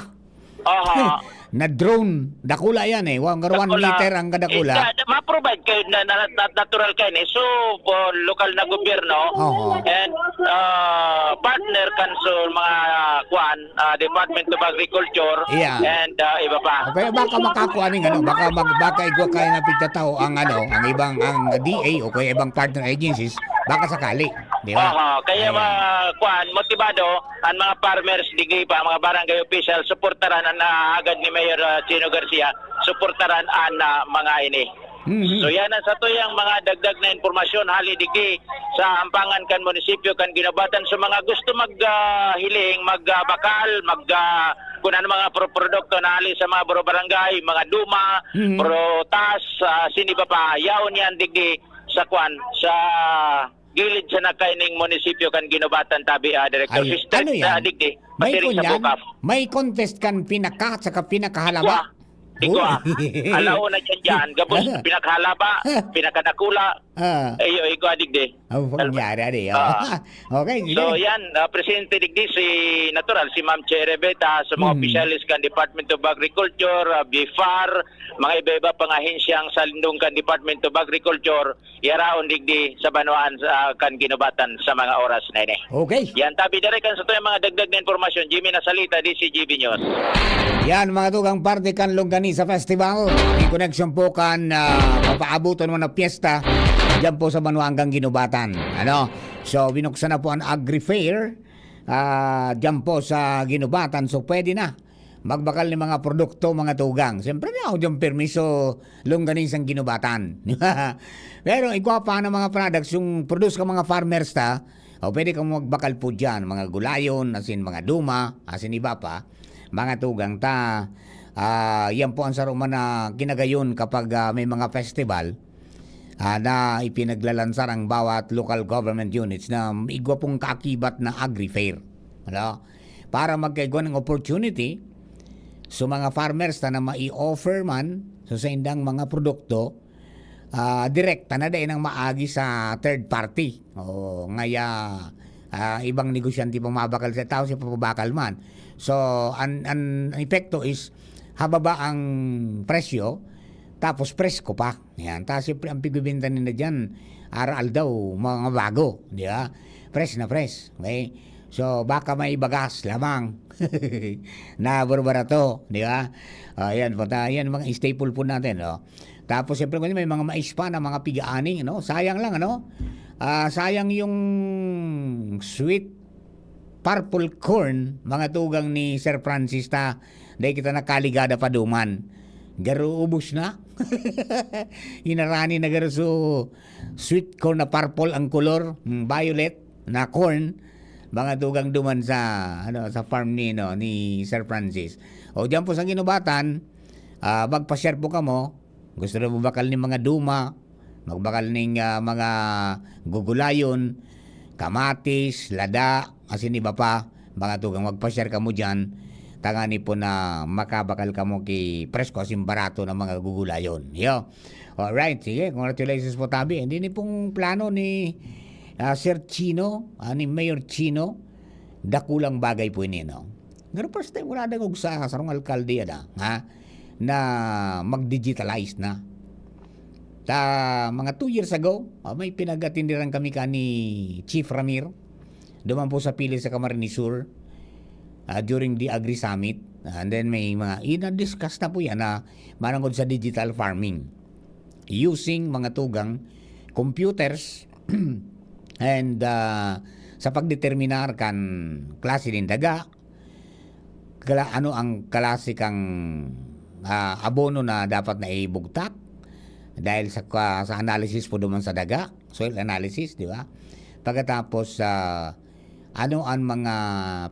Aha. Na drone. Dakula yan eh. Garo 1 meter ang kadakula. Ma-provide kayo na natural kayo eh. So, lokal na gobyerno and partner council, mga Department of Agriculture and iba pa. Kaya baka makakuha ng baka igwa kaya na pigtatao ang ibang DA o kaya ibang partner agencies, baka sakali, di ba? Kaya motivado ang mga farmers, digay pa, mga barangay official, suportaran ang agad ni Mayor Chino Garcia, suportaran ang mga ini. So yan ang sa tuyang mga dagdag na informasyon halidigi sa ampangan kan munisipyo kan ginabatan sa mga gusto maghiling, magbakal, kung ano mga produkto na ali sa mga buro barangay, mga duma, protas, sini pa yaon yan digdi sa sa gilid sa nakaining munisipyo kan ginabatan tabi Director Sister digdi. May contest kan pinaka at saka pinakahalaba. Alaw na dyan, gabos, pinakhalaba, pinakadakula, iko adigde. Pangyari, okay, so yan, Presidente digdi si natural, si Ma'am Cherebeta, sa mga opisyalis kan Department of Agriculture, BIFAR, mga iba-iba pang ahensyang salindong kan Department of Agriculture, yaraon digdi sa banuan kan ginubatan sa mga oras na ini. Okay. Yan, tabi direkan sa ito yung mga dagdag na informasyon, Jimmy Nasalita, DCGB News. Yan, mga tugang parte kan Longganisa sa festival. In connection po kan papaabutan mo na piyesta dyan po sa Banuangang Ginubatan. So, binuksan na po ang Agri-Fair dyan po sa Ginubatan. So, pwede na magbakal ng mga produkto, mga tugang. Siyempre na ako dyan permiso Longganisang Ginubatan. Pero igwa pa ng mga products, yung produce ka mga farmers pwede kang magbakal po dyan. Mga gulayon, asin mga duma, asin iba pa. Mga tugang yan po ang saruman na kinagayon kapag may mga festival na ipinaglalansar ang bawat local government units na igwa pong kakibat na agri-fair. Para magkaigwa ng opportunity so mga farmers na mai-offer man so sa indang mga produkto direkta na dahil ng maagi sa third party. Ibang negosyante pa mabakal sa tao siya papabakal man. So, ang epekto is hababa ang presyo, tapos presko pa. Yan. Tapos siyempre ang pigbibinta nila dyan, aral daw, mga bago. Di ba? Fresh na fresh. Okay? So, baka may bagas lamang na barbarato. Di ba? Yan mga staple po natin. Tapos siyempre may mga mais pa na mga piga-aning. Sayang lang, sayang yung sweet purple corn, mga tugang ni Sir Francis dahil kita nakaligada pa duman. Garo ubos na. Inarani na garo so sweet corn na purple ang color, violet na corn, mga tugang duman sa farm ni Sir Francis. O diyan po sa Ginubatan, magpa-share po kamo. Gusto na magbakal ng mga duma, magbakal ng mga gugulayon, kamatis, lada, asin iba pa, mga tugang magpa-share ka mo dyan, tangani po na makabakal ka mo kay presko asin barato ng mga gugulayon. Alright, sige, congratulations po tabi. Hindi ni pong plano ni Sir Chino, ni Mayor Chino, dakulang bagay po ini, Pero first time wala nang sa sarong alkalde na mag-digitalize na. Mga 2 years ago, may pinagatindiran kami ni Chief Ramir, duman po sa pili sa Camarines Sur during the Agri Summit. And then may mga ina-discuss na po yan na manangod sa digital farming using mga tugang computers and sa pagdeterminar kan klase ng daga, ano ang klase kang abono na dapat na ibugtak dahil sa analysis po duman sa daga, soil analysis, di ba? Pagkatapos ano ang mga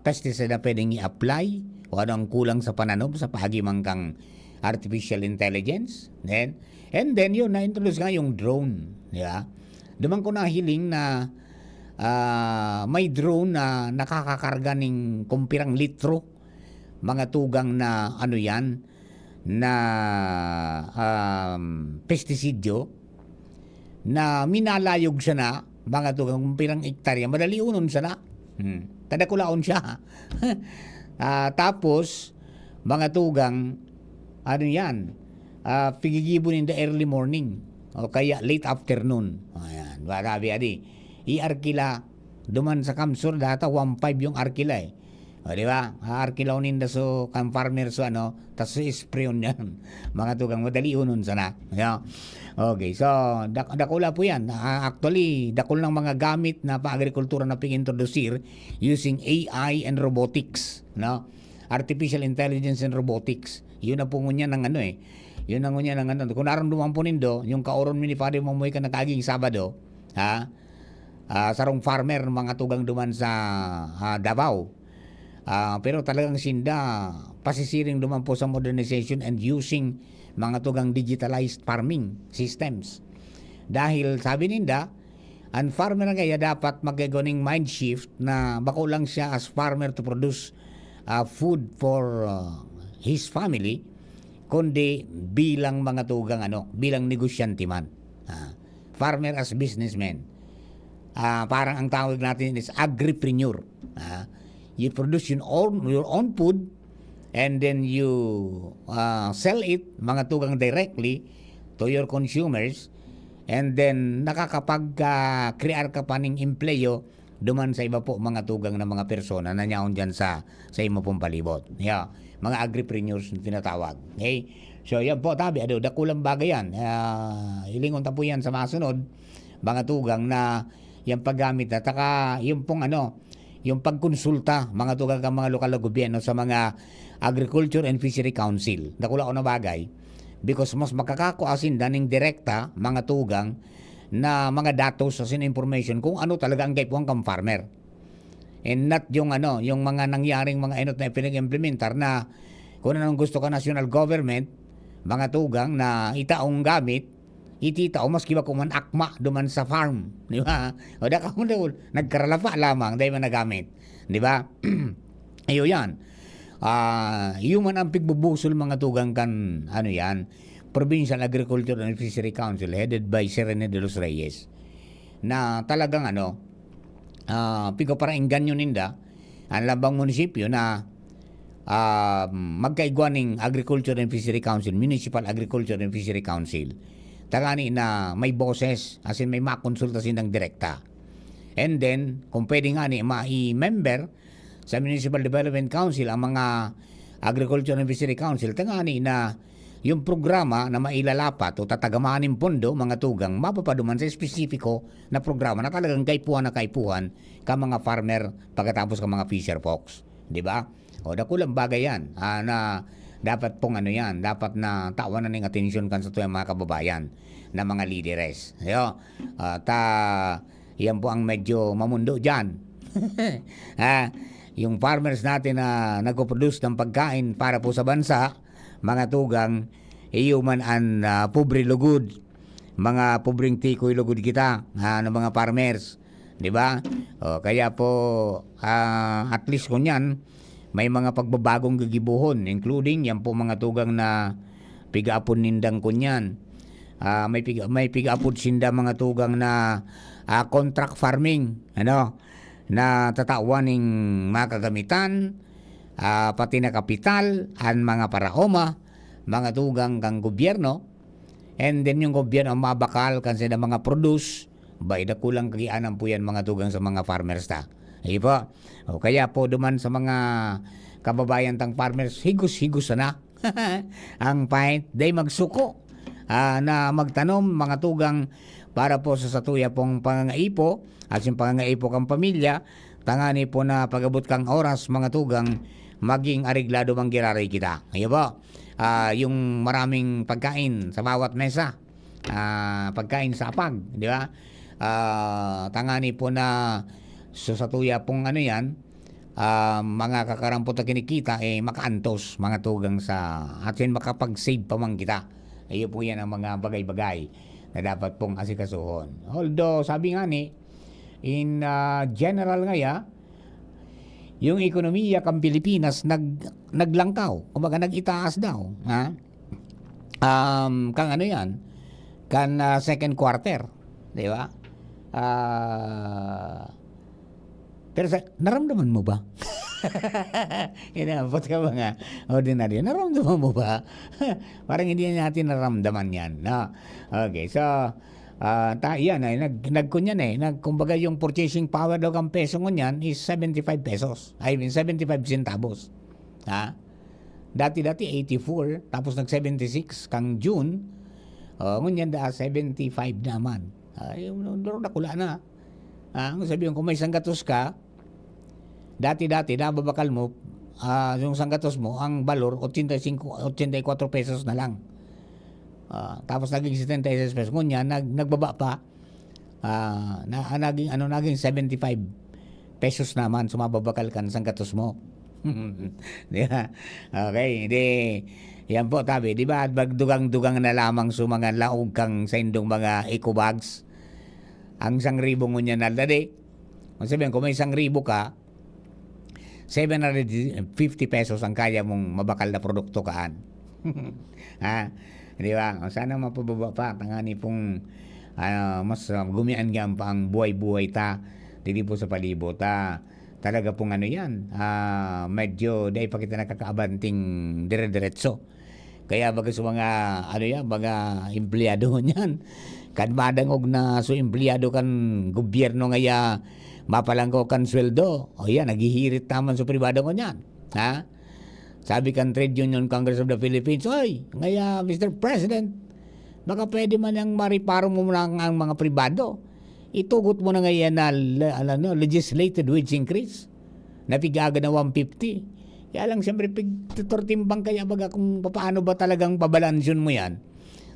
pesticide na pwedeng i-apply o ano ang kulang sa pananom sa pahagimang kang artificial intelligence. And then yun, na-introduce nga yung drone. Di ba? Duman ko na hiling na may drone na nakakakarga ng kumpirang litro, mga tugang na na pestisidyo na minalayog siya na, mga tugang kung pirang ektarya, madali unon siya na. Tadakulaon siya. Tapos, mga tugang, ano yan, pigigibon in the early morning o kaya late afternoon. Ayan, sabi adi, i-arkila, duman sa kamsur, data 1.5 yung arkila eh. O, di ba? Arkilaw ninda so kan farmer so ano, tas so isprayon yan. Mga tugang madali unon sana. Yeah. Okay, so dakula po yan. Actually, dakul ng mga gamit na pa-agrikultura na ping-introducir using AI and robotics, no? Artificial intelligence and robotics. Yun na po ngunya ng ano eh. Yun ang ngunya ng ano. Kung naramdaman po nindo, yung kauron mi ni Padre Mamoy ka nakaging Sabado, ha? Sarong farmer mga tugang duman sa Davao. Pero talagang sinda pasisiring duman po sa modernization and using mga tugang digitalized farming systems. Dahil sabi ninda, ang farmer na kaya dapat magagaling mind shift na bako lang siya as farmer to produce food for his family, kundi bilang mga tugang bilang negosyante man. Farmer as businessman. Parang ang tawag natin is agripreneur. You produce your own food and then you sell it, mga tugang, directly to your consumers, and then nakakapag-create ka pa ng empleyo duman sa iba po mga tugang na mga persona na nyaon dyan sa imo pong palibot. Yeah. Mga agripreneurs na tinatawag. Okay? So yan po, tabi, dakulang bagay yan. Hilingon ta po yan sa masunod, mga tugang na yung paggamit at taka yung pong yung pagkonsulta mga tugang ng mga lokal na gobyerno sa mga Agriculture and Fishery Council. Dakula ko na bagay because mas makakakuasin daning direkta mga tugang na mga datos sa information kung ano talaga ang gaypuan kang farmer. And not yung yung mga nangyaring mga enot na pinag-implementar na kung anong gusto ka national government, mga tugang na itaong gamit, ititao maski ba kuman akma duman sa farm, di ba? O da ka nagkaralapa lamang dahil man nagamit, di ba? Ayo yan. Human ang pigbubusol mga tugang kan yan, Provincial Agriculture and Fishery Council headed by Serene de los Reyes. Na talagang pigo para engganyo ninda ang labang munisipyo na magkaigwaning Agriculture and Fishery Council, Municipal Agriculture and Fishery Council. Tagani na may boses, as in may makonsultasyon ng direkta. And then, kung pwede nga ma-member sa Municipal Development Council ang mga Agriculture and Fishery Council, tagani na yung programa na mailalapat o tatagamanin pondo, mga tugang, mapapaduman sa espesipiko na programa na talagang kaipuhan ka mga farmer pagkatapos ka mga fisher folks. Diba? O dakulang bagay yan na dapat pong yan, dapat na tawanan ng atensyon kan sa tuyang mga kababayan na mga lideres. Yan po ang medyo mamundo dyan. Yung farmers natin na nagpo-produce ng pagkain para po sa bansa, mga tugang, human an pobre lugod, mga pobreng tikoy lugod kita ng mga farmers. Diba? Kaya po, at least kunyan, may mga pagbabagong gigibuhon, including yan po mga tugang na pigaapon nindang kunyan. May pigaapon sinda mga tugang na contract farming, na tatawaning mga kagamitan, pati na kapital, ang mga paraoma, mga tugang kang gobyerno, and then yung gobyerno mabakal kasi na mga produce, bayda kulang kagianan po yan mga tugang sa mga farmers ta. Iba. Kaya po duman sa mga kababayan tang farmers, higos-higos na ang pahit, day magsuko na magtanom mga tugang para po sa satuya pong pangangaipo at yung pangangaipo kang pamilya, tangani po na pagabot kang oras mga tugang maging ariglado mang giraray kita. Iba. Yung maraming pagkain sa bawat mesa, pagkain sa apag, di ba? Tangani po na so sa tuya pong mga kakarampot na kinikita makaantos mga tugang sa atin makapag-save pa man kita. Iyo po yan ang mga bagay-bagay na dapat pong asikasuhon. Although sabi nga in general ngaya, yung ekonomiya kang Pilipinas naglangkaw, kumbaga nag-itaas daw. Kang kan second quarter. Di ba? Pero naramdaman mo ba? Inabot ka mga ordinaryo. Naramdaman mo ba? Parang hindi natin naramdaman yan. No? Okay, so, yan, nagkunyan kumbaga yung purchasing power daw ang peso ngunyan is 75 pesos. I mean, 75 centavos. Ha? Dati 84, tapos nag-76 kang June, ngunyan 75 naman. Yung nakula na. Ang sabihin, kung may sanggatos ka, dati nababakal mo, yung sanggatos mo, ang valor, 84 pesos na lang. Tapos naging 76 pesos. Ngunyan, nagbaba pa, naging 75 pesos naman, sumababakal ka ng sanggatos mo. Di ba? Okay, yan po tabi, di ba? Bagdugang-dugang na lamang sa mga laog kang sa indong mga eco bags. Ang 1,000 ngunyan na dali. Kung sabihin, kung may 1,000 ka, 750 pesos ang kaya mong mabakal na produkto kaan. Ha? Di ba? Sana mapababa pa. Tangani pong mas gumian nga ang buhay-buhay ta. Dili po sa palibot ta. Talaga pong yan, medyo dahil pa kita nakakaabanting dire-diretso. Kaya baga sa mga, mga empleyado niyan, kan madangog na so empleyado kan gobyerno ngaya mapalangko kan sweldo, naghihirit naman sa pribado ko niyan. Ha? Sabi kan Trade Union Congress of the Philippines, oy, ngaya Mr. President, baka pwede man yung mariparo mo lang ang mga pribado. Itugot mo na ngayon na legislated wage increase na pigaga na 150. Kaya lang siyempre tortimbang kaya baga kung paano ba talagang pabalansyon mo yan.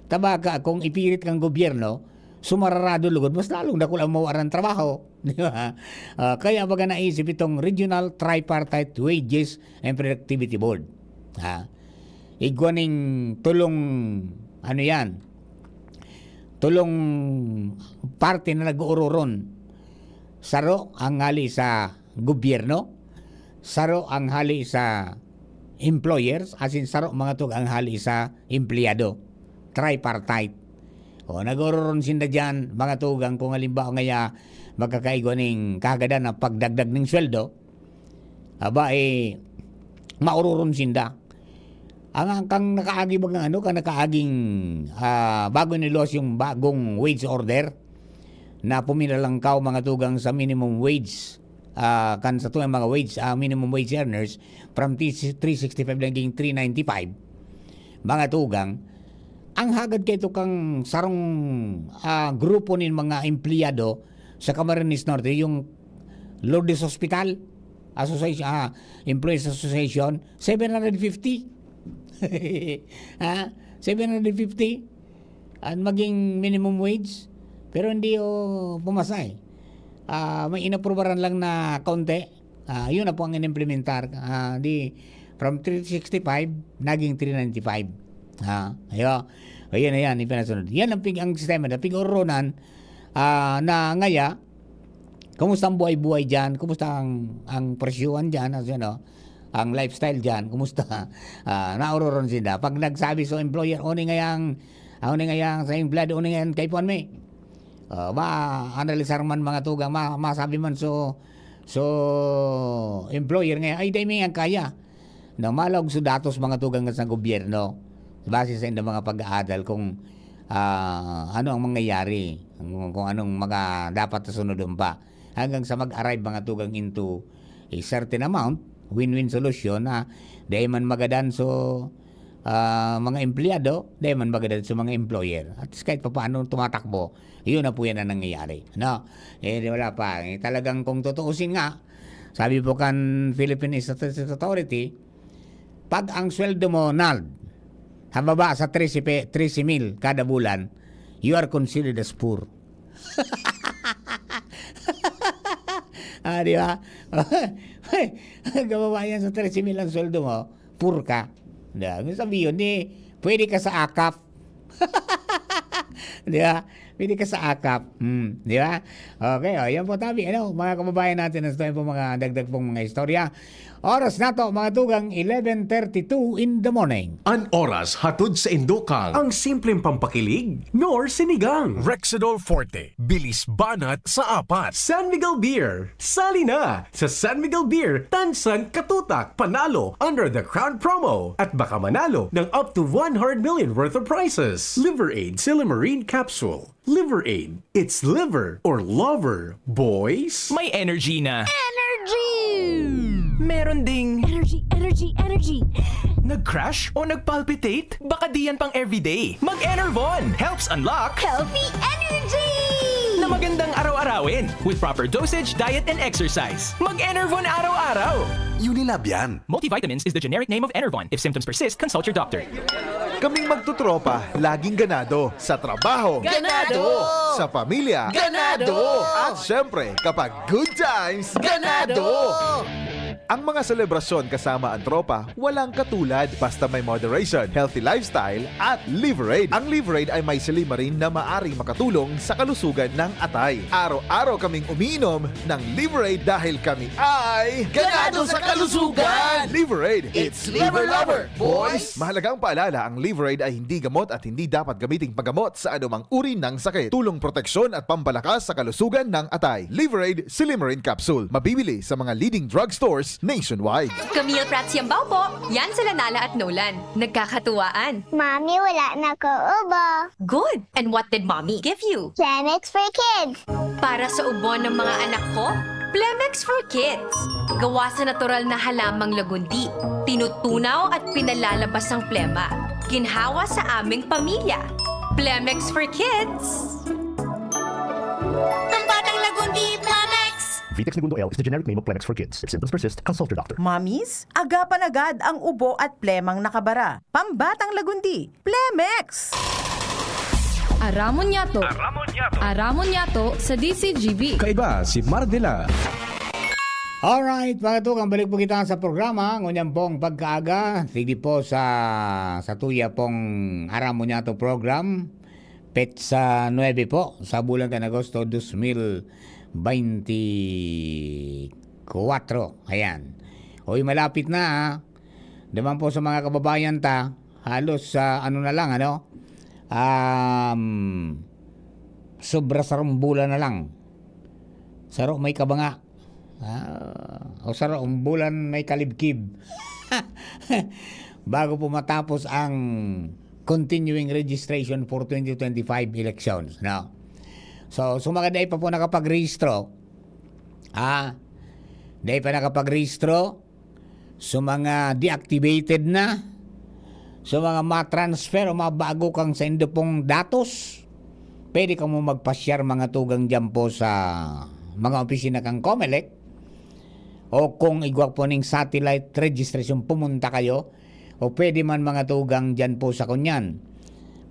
Tabaka kung ipirit kang gobyerno, sumararado lugod, mas lalong nakulang mawaran trabaho. Di ba? Kaya baga naisip itong Regional Tripartite Wages and Productivity Board. Igwaning tulong, tulong parte na nag-uuroron. Saro ang hali sa gobyerno, saro ang hali sa employers, asin saro mga tug ang hali sa empleyado. Tripartite. Nag-uuroron sinda dyan, mga tugang kung halimbawa ngaya magkakaigwa ng kagada na pagdagdag ng sweldo, mauroron sinda. Ang kang nakaagi bagang kang nakaaging bago nilos yung bagong wage order na puminalangkaw mga tugang sa minimum wage kan sa tuwang mga wage minimum wage earners from 365 naging 395 mga tugang ang hagad kay kang sarong grupo nin mga empleyado sa Camarines Norte yung Lourdes Hospital Association Employees Association 750 750 ang maging minimum wage pero hindi pumasay. May inaprubaran lang na kaunti. Yun na po ang inimplementar. From 365 naging 395. Ayun na yan ipinasunod. Yan ang sistema na pig-oronan na ngaya kumusta ang buhay-buhay dyan, kumusta ang presyuhan dyan, ang lifestyle dyan, kumusta? Nauroron sila. Pag nagsabi sa employer, uni ngayang sa employed, uni ngayang kay Puan May. Ma-analisar man mga tugang, masabi man so employer ngayon, ay dahil may ang kaya. Na malawag sa datos mga tugang sa gobyerno, base sa mga pag-aadal kung ano ang mangyayari, kung anong mga dapat sunodin pa. Hanggang sa mag-arrive mga tugang into a certain amount, win-win solution na dahil man magadan so mga empleyado, dahil man magadan so mga employer. At kahit pa paano tumatakbo, yun na po yan ang nangyayari. No? Wala pa. Talagang kung tutuusin nga, sabi po kan Philippine Statistics Authority, pag ang sweldo mo nald, hababa sa 13,000 kada bulan, you are considered as poor. Di ba? Kababayan sa 13,000 ang sweldo mo, poor ka. Sabi yun, pwede ka sa akap. Di ba? Pwede ka sa akap. Di ba? Okay, yan po tabi. Mga kababayan natin, ito po mga dagdag pong mga istorya. Oras na to, mga tugang 11:32 in the morning. An oras hatod sa Indokang ang simpleng pampakilig nor sinigang. Rexidol Forte, bilis banat sa apat. San Miguel Beer, sali na sa San Miguel Beer, tansan katutak, panalo under the Crown promo at baka manalo ng up to 100 million worth of prizes. Liver Aid Silimarine Capsule. Liver Aid, it's liver or lover, boys. May energy na. Energy! Meron ding Energy! nag-crash o nag-palpitate? Baka di yan pang everyday. Mag-Enervon helps unlock Healthy energy! na magandang araw-arawin with proper dosage, diet, and exercise. Mag-Enervon araw-araw. Unilab yan. Multivitamins is the generic name of Enervon. If symptoms persist, consult your doctor. Kaming magtutropa, laging ganado. Sa trabaho, Ganado! Sa pamilya, Ganado! At syempre, kapag good times, ganado! Ang mga selebrasyon kasama ang tropa, walang katulad basta may moderation, healthy lifestyle at Liver Aid. Ang Liver Aid ay may silimarin na maaring makatulong sa kalusugan ng atay. Araw-araw kaming umiinom ng Liver Aid dahil kami ay Ganado sa kalusugan! Liver Aid, It's liver lover, boys! Mahalagang paalala, ang Liver Aid ay hindi gamot at hindi dapat gamiting paggamot sa anumang uri ng sakit. Tulong proteksyon at pampalakas sa kalusugan ng atay. Liver Aid Silimarin Capsule. Mabibili sa mga leading drugstores nationwide. Camille Prats Yambao po. Yan sila Nala at Nolan. Nagkakatuwaan. Mami, wala na ko ubo. Good. And what did mommy give you? Plemex for kids. Para sa ubo ng mga anak ko, Plemex for Kids. Gawa sa natural na halamang lagundi. Tinutunaw at pinalalabas ang plema. Ginhawa sa aming pamilya. Plemex for Kids. Pambatang lagundi, Plemex! Vitex Segundo L is the generic name of Plemex for kids. If symptoms persist, consult your doctor. Mamis, agapan agad ang ubo at plemang nakabara. Pambatang lagundi, Plemex! Aramon Yato. Aramon Yato sa DCGB. Kaiba si Mardela. Alright, mga tugang, balik po kita sa programa. Ngunyan pong pagkaaga, sige po sa tuya pong Aramon Yato program. Petsa 9 po, sa bulan ng Agosto 2024. Ayan. Hoy, malapit na ha. Naman po sa mga kababayan halos ano na lang, sobra sarong bulan na lang. Saro may kabanga. O sarong bulan may kalibkib. Bago po matapos ang continuing registration for 2025 elections. No? So sumagaday pa po nakapag-rehistro. Day pa nakapag-rehistro. So mga deactivated na. So mga ma-transfer o mabago kang sa indo pong datos. Pwede ka mo magpasyar mga tugang dyan po sa mga opisina kang COMELEC. O kung igwag po ng satellite registration, pumunta kayo. O pwede man mga tugang dyan po sa kunyan.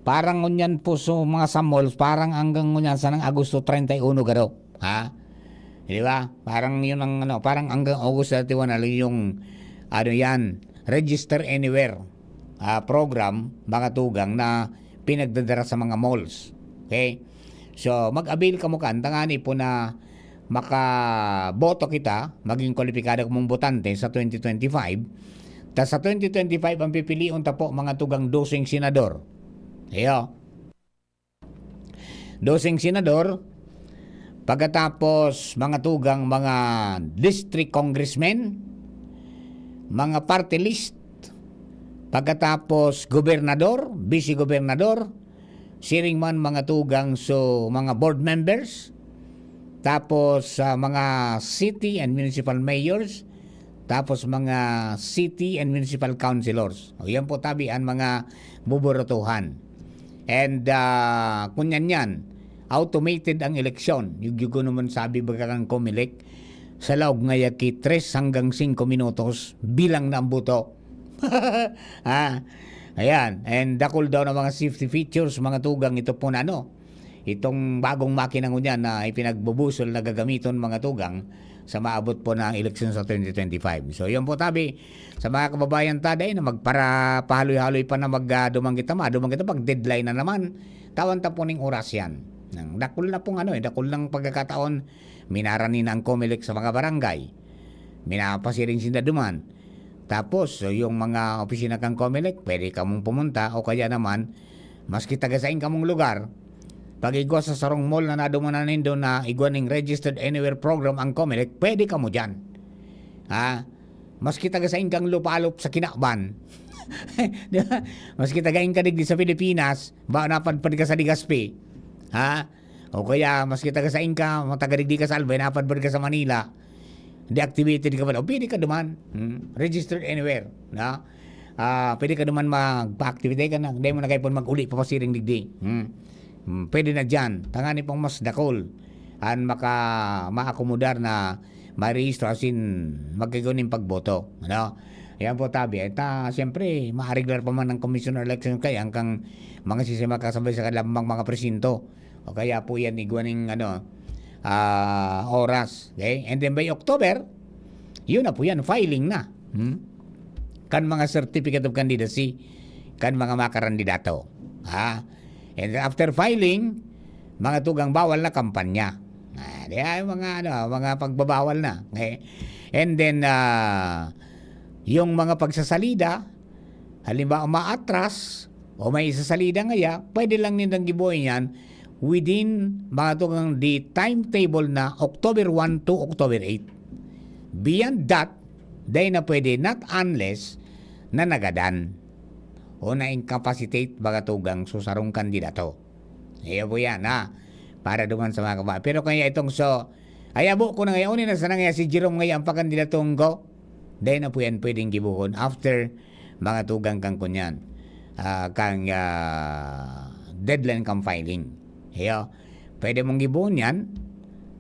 Parang kunyan po sa mga samols, parang hanggang kunyan sa ng Agosto 31 garo. Di ba? Parang yun ang parang hanggang Agosto 31 yung yan, Register Anywhere program, mga tugang na pinagdadara sa mga malls. Okay? So, mag-avail ka mo kantangani po na makaboto kita, maging kwalipikado mong botante sa 2025. Ta sa 2025 ang pipiliun ta po mga tugang 12 senador. Ayo. 12 senador. Pagkatapos mga tugang mga district congressmen, mga party list, pagkatapos gobernador, vice-gobernador, siring man mga tugang so mga board members, tapos mga city and municipal mayors, tapos mga city and municipal councilors. O yan po tabian mga buborotuhan. And kunyan yan, automated ang eleksyon. Yung naman sabi baga kang COMELEC, sa laog nga yaki 3 hanggang 5 minutos bilang na ang buto. Ayan. And dakol daw ng mga safety features, mga tugang ito po na itong bagong makina ngunyan na ipinagbubusol na gagamiton mga tugang sa maabot po ng eleksyon sa 2025. So yun po tabi sa mga kababayan taday na magpara pahaloy-haloy pa na dumang kita pag deadline na naman tawan ta po ning oras yan. Nang dakol na pong dakol ng pagkakataon, minarani na ang COMELEC sa mga barangay. Minapasiring sinda duman. Tapos, yung mga opisina kang COMELEC, pwede ka mong pumunta o kaya naman, maski tagasain ka mong lugar, pag igwa sa sarong mall na nadumanan nindo na igwaning Registered Anywhere program ang COMELEC, pwede ka mo dyan. Ha? Maski tagasain kang lupalop sa Kinakban, di ba? Maski tagain ka digdi sa Pilipinas, ba napadpad ka sa Legazpi, ha? O kaya maski tagasain ka, tagadigdi ka sa Albay, napadpad ka sa Manila, deactivated ka ba? O pwede ka duman. Registered anywhere. Na? Pwede ka duman magpa-activate ka na. Hindi mo na kayo po mag-uli papasiring digdi. Pwede na dyan. Tangani pong mas dakol. An ma-akomodar na ma-register as in magkigunin pagboto. Ano? Ayan po tabi. Siyempre, ma-regular pa man ng commissioner election kaya hanggang mga sistema kasabay sa kalambang mga presinto. O kaya po yan iguaning oras. Okay? And then by October, yun na po yan, filing na. Kan mga certificate of candidacy, kan mga makarandidato. And then after filing, mga tugang bawal na kampanya. Mga pagbabawal na. Okay? And then, yung mga pagsasalida, halimbawa maatras, o may isasalida ngaya, pwede lang nindang gibuhin yan within mga tugang the timetable na October 1 to October 8. Beyond that, dahil na pwede not unless na nagadan o na-incapacitate mga tugang susarong kandidato. Iyo po yan, para duman sa mga kabayan. Pero kaya itong ayabo ko na ngayon, na sana nga si Jerome ngayon pa kandidatong go, dahil na po yan pwedeng gibuhon after mga tugang kang kunyan. Kang deadline kang filing. Iyo, pwede mong gibuhon yan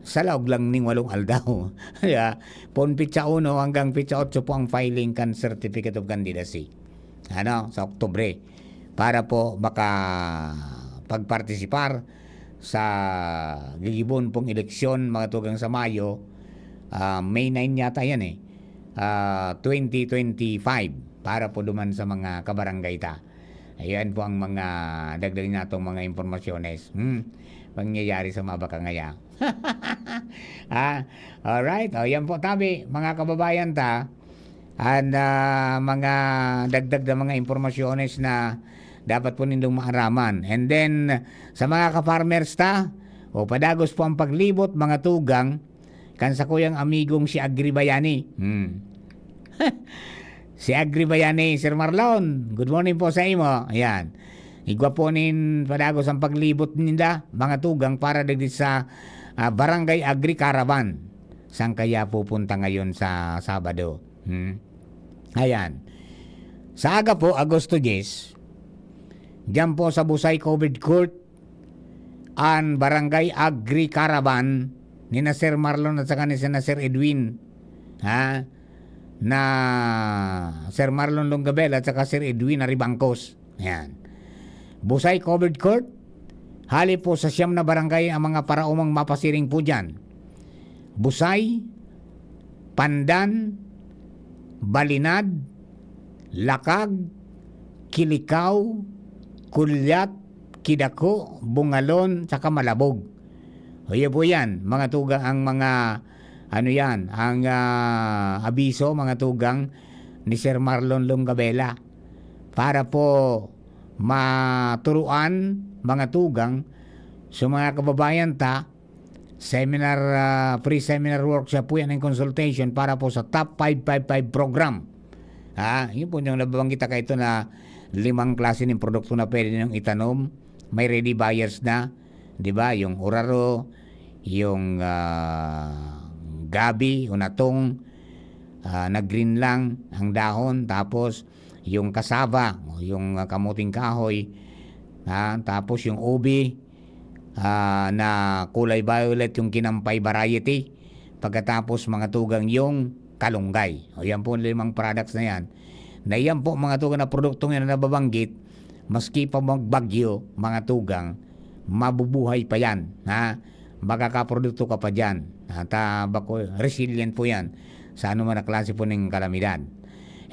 sa laog lang ning 8 aldaw. Pon pitsa 1 hanggang pitsa 8 po ang filing kan certificate of candidacy. Sa Oktubre. Para po pagpartisipar sa gigibon pong eleksyon mga tugang sa Mayo. May 9 yata yan 2025 para po duman sa mga kabarangay ta. Ayan po ang mga dagdag natong mga impormasyones. Pangyayari sa mabaka ngaya. Alright. Yan po tabi, mga kababayan ta. And mga dagdag na mga impormasyones na dapat po nindong maaraman. And then, sa mga ka-farmers ta, padagos po ang paglibot, mga tugang, kan sa kuyang amigong si Agribayani. Si Agribayani, Sir Marlon, good morning po sa imo. Ayan. Igwa po nin padagos ang paglibot ninda, mga tugang, para dagdi sa Barangay Agri Caravan. Saan kaya pupunta ngayon sa Sabado? Ayan. Sa aga po, Agosto 10, diyan po sa Busay Covered Court, ang Barangay Agri Caravan ni na Sir Marlon at saka ni Sir Edwin. Na Sir Marlon Longabel at saka Sir Edwin Aribangcos. Ayan. Busay Covered Court, hali po sa 9 na barangay ang mga paraumang mapasiring po dyan. Busay, Pandan, Balinad, Lakag, Kilikaw, Kulyat, Kidako, Bungalon, saka Malabog. Oye po yan, mga tugang ang mga ang abiso, mga tugang ni Sir Marlon Longabela para po maturuan mga tugang sa mga kababayan ta seminar, pre-seminar workshop po yan ng consultation para po sa Top 555 program. Yun po yung nababanggit ka ito na 5 klase ng produkto na pwede niyong itanom. May ready buyers na, di ba? Yung uraro, yung gabi, unatong, na green lang ang dahon, tapos yung kasaba, yung kamuting kahoy, tapos yung ubi, na kulay violet, yung kinampay variety, pagkatapos mga tugang yung kalunggay. O yan po 5 products na yan. Na yan po mga tugang na produktong yan na nababanggit, maski pa magbagyo, mga tugang, mabubuhay pa yan. Makakaprodukto ka pa dyan. Resilient po yan sa anuman na klase po ng kalamidad.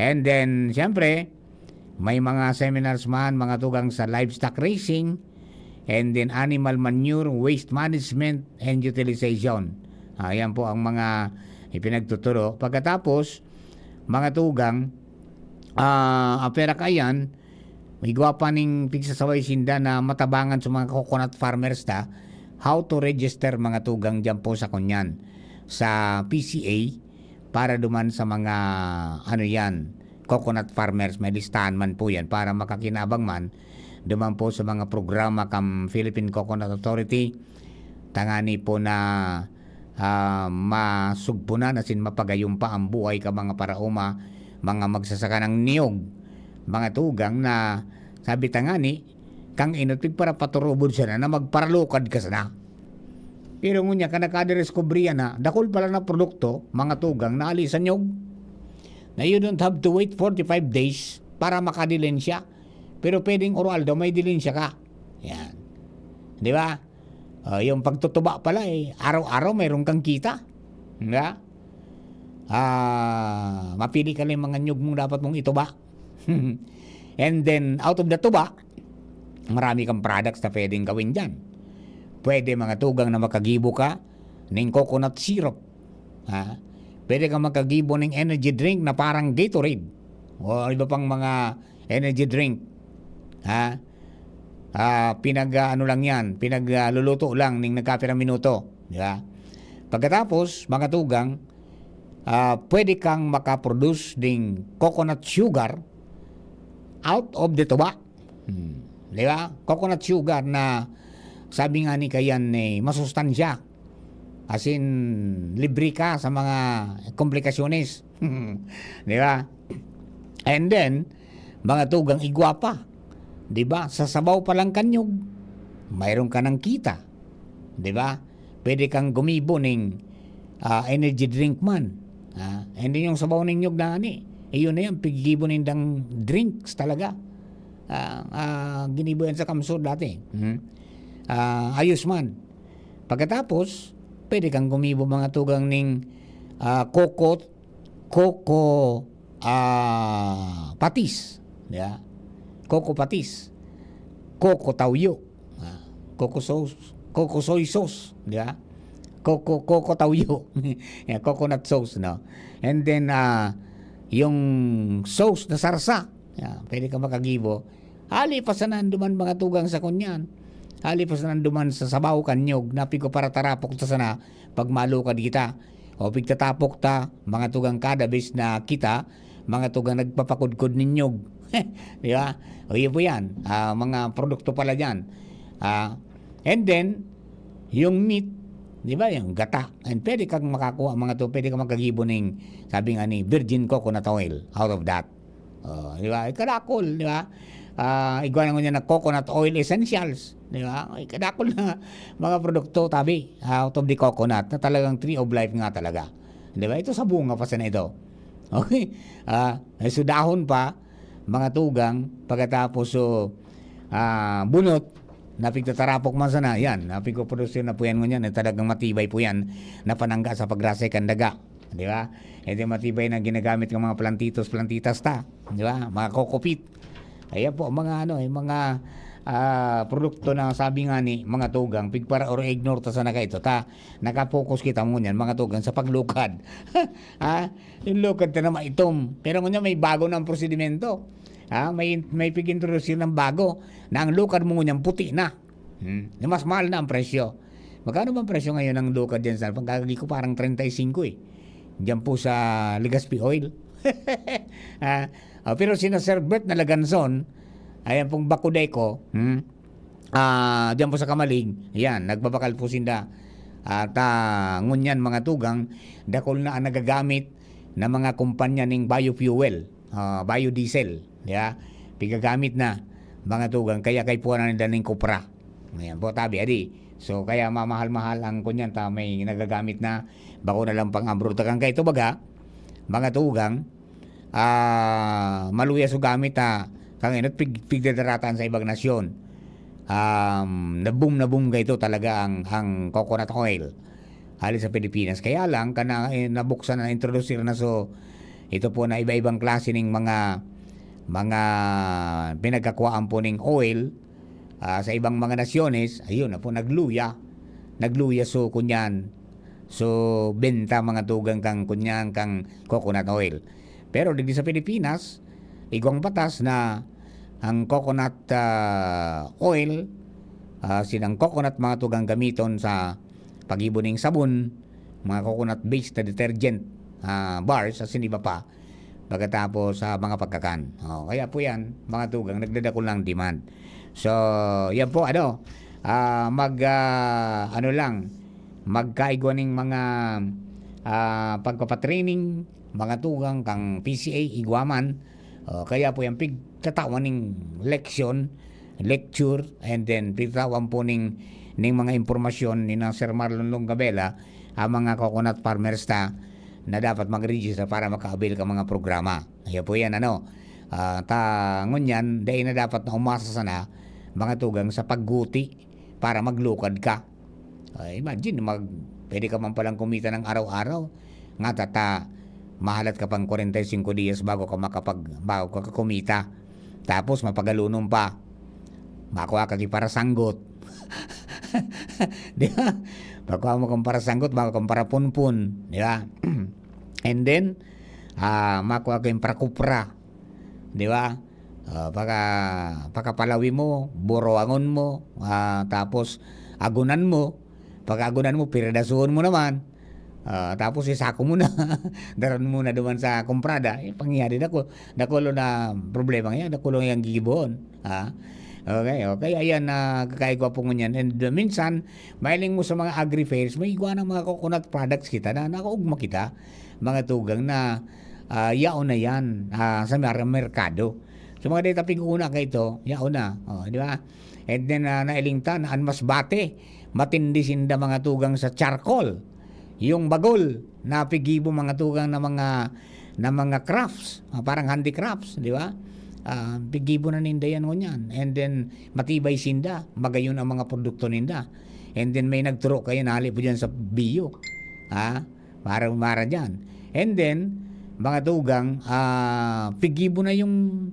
And then, siyempre, may mga seminars man, mga tugang sa livestock racing, and then animal manure, waste management, and utilization. Ayan po ang mga ipinagtuturo. Pagkatapos, mga tugang, ang pera kayan, may gwapa ning pigsasaway sinda na matabangan sa mga coconut farmers ta, how to register mga tugang dyan po sa kunyan, sa PCA, para duman sa mga, coconut farmers, may listahan man po yan, para makakinabang man, duman po sa mga programa kam Philippine Coconut Authority, tangani po na masugpunan asin mapagayumpa ang buhay ka mga parauma, mga magsasaka ng niyog, mga tugang na sabi tangani kang inutpig para paturubod siya na magparalukad ka sana. Pero ngunya ka nakadireskubriya na dakol pala na produkto, mga tugang na alisan niyog, na you don't have to wait 45 days para makadilensya, pero pwedeng oral daw may dilensya ka. Yan, di ba? Yung pagtutuba pala araw-araw mayroon kang kita. Nga? Mapili ka lang mga nyug mong dapat mong ituba. And then, out of the tuba, marami kang products na pwedeng gawin dyan. Pwede mga tugang na makagibo ka ng coconut syrup. Pwede kang makagibo ng energy drink na parang Gatorade. O iba pang mga energy drink. Pinagluluto lang ng nagkapira minuto, di ba? Pagkatapos, mga tugang, pwede kang makaproduce ng coconut sugar out of the tuba. Di ba? Coconut sugar na sabi nga ni kayan masustansya. As in, libre ka sa mga komplikasyones. Di ba? And then, mga tugang igwapa. Diba? Sa sabaw pa lang kanyog, mayroon ka ng kita. Diba? Pwede kang gumibo ng energy drink man. Hindi yung sabaw ng nyog na iyon na yan, pigibo ng drinks talaga. Ginibo yan sa kamsod dati. Ayos man. Pagkatapos, pwede kang gumibo mga tugang ng coco patis. Diba? Coco patis, coco tauyo, coco soy sauce, di ba? Coco tauyo, coconut sauce, no? And then yung sauce na sarsa, pwede ka makagibo. Hali pa sa nanduman mga tugang sa kunyan. Hali pa sa nanduman sa sabaw kanyog, napigo para tarapok ta sana pag malukad kita. O pigtatapok ta mga tugang kadabis na kita, mga tugang nagpapakudkod ninyog. Di ba? O yun po yan. Mga produkto pala dyan. And then, yung meat, di ba? Yung gata. And pwede kang makakuha mga to, pwede kang makagibo ng, sabi nga ni, virgin coconut oil out of that. Di ba? Kadakol, di ba? Iguanan ko niya na coconut oil essentials. Di ba? Kadakol na mga produkto, tabi, out of the coconut, na talagang tree of life nga talaga. Di ba? Ito sa bunga pa sana ito. Okay? So dahon pa, mga tugang, pagkatapos bunot, napigtatarapok man sana, yan, napigproduce na po yan ngunyan, talagang matibay po yan, na panangga sa pagrasay kandaga, di ba? Ito matibay na ginagamit ng mga plantitas ta, di ba? Mga kokopit. Ayan po, mga mga produkto na sabi nga ni mga tugang, pigpara or ignore ta sana ka ito, nakapokus kita mo yan, mga tugang, sa paglukad. Yung lukad ta na maitom, pero ngunyan may bago ng prosedimento. May pig-introduce ng bago na ang lukad mo ngunyan puti na. Mas mahal na ang presyo. Magkano ba ang presyo ngayon ng lukad dyan? Pagkagagi ko parang 35 Diyan po sa Legazpi Oil. Pero sinaserbet na Laganson, ayan pong Bakudeco, diyan po sa Kamalig, yan, nagbabakal po sinda. At ngunyan mga tugang, dakol na ang nagagamit na mga kumpanya ng biofuel, biodiesel. Yeah, pigagamit na mga tugang, kaya kay po na nila ng kupra. Ayan po, tabi, adi. So, kaya mamahal-mahal ang kunyan, may nagagamit na, bako na lang pang abroad. Takang kayo baga, mga tugang, maluya so gamit kang inot, pigdadaratan sa ibang nasyon. Na boom kayo talaga ang coconut oil. Halos sa Pilipinas. Kaya lang, nabuksan na, introduce na so, ito po na iba-ibang klase ng mga pinagkakuhaan po ng oil sa ibang mga nasyones, ayun na po, nagluya so kunyan, so benta mga tugang kang kunyan kang coconut oil. Pero dito sa Pilipinas, igwang batas na ang coconut oil, sinang coconut mga tugang gamiton sa pagibuning sabon, mga coconut based na detergent bars at iba pa, pagkatapos sa mga pagkakan. Kaya po yan, mga tugang, nagdadakol ng demand. So, yan po, magkaigwaning mga pagpapatraining, mga tugang, kang PCA, igwaman. Kaya po yan, pigtatawaning lecture, and then pigtawan po ning mga impormasyon ni na Sir Marlon Longabella, ang mga coconut farmers na dapat mag-register para maka-avail ka mga programa. Kaya po yan, tangon yan, dahil na dapat na umasa sana mga tugang sa pagguti para maglukad ka. Imagine, pwede ka man palang kumita ng araw-araw. Nga mahalat ka pang 45 dias bago ka kumita. Tapos mapagalunom pa. Makuha ka para sanggot. Di ba? Makuha mo kang para sanggot, bago kang para punpun. Di ba? And then, makuha ka para kupra. Di ba? Pagkapalawi mo, buroangon mo, tapos agunan mo. Pag-agunan mo, piradasuhon mo naman. Tapos isako mo na. Daran mo na duman sa komprada. Pangyari nakulo na problema ngayon. Nakulo yung gigibon. Okay. Ayan, kakaigwa po ngunyan. And minsan, mailing mo sa mga agri-fairs, may igwa ng mga coconut products kita na nakaugma kita. Mga tugang na yaon na yan sa merkado. So mga data pig-una ka ito, yaon na. Di ba? And then, nailingtan, mas bate. Matindi sinda mga tugang sa charcoal. Yung bagol na pigibo mga tugang na mga crafts, parang handicrafts, di ba? Pigibo na ninda yan ngunyan. And then matibay sinda, magayon ang mga produkto ninda. And then may nagturo kayo, nali po dyan sa bio. Para dyan. And then mga tugang, pigibo na yung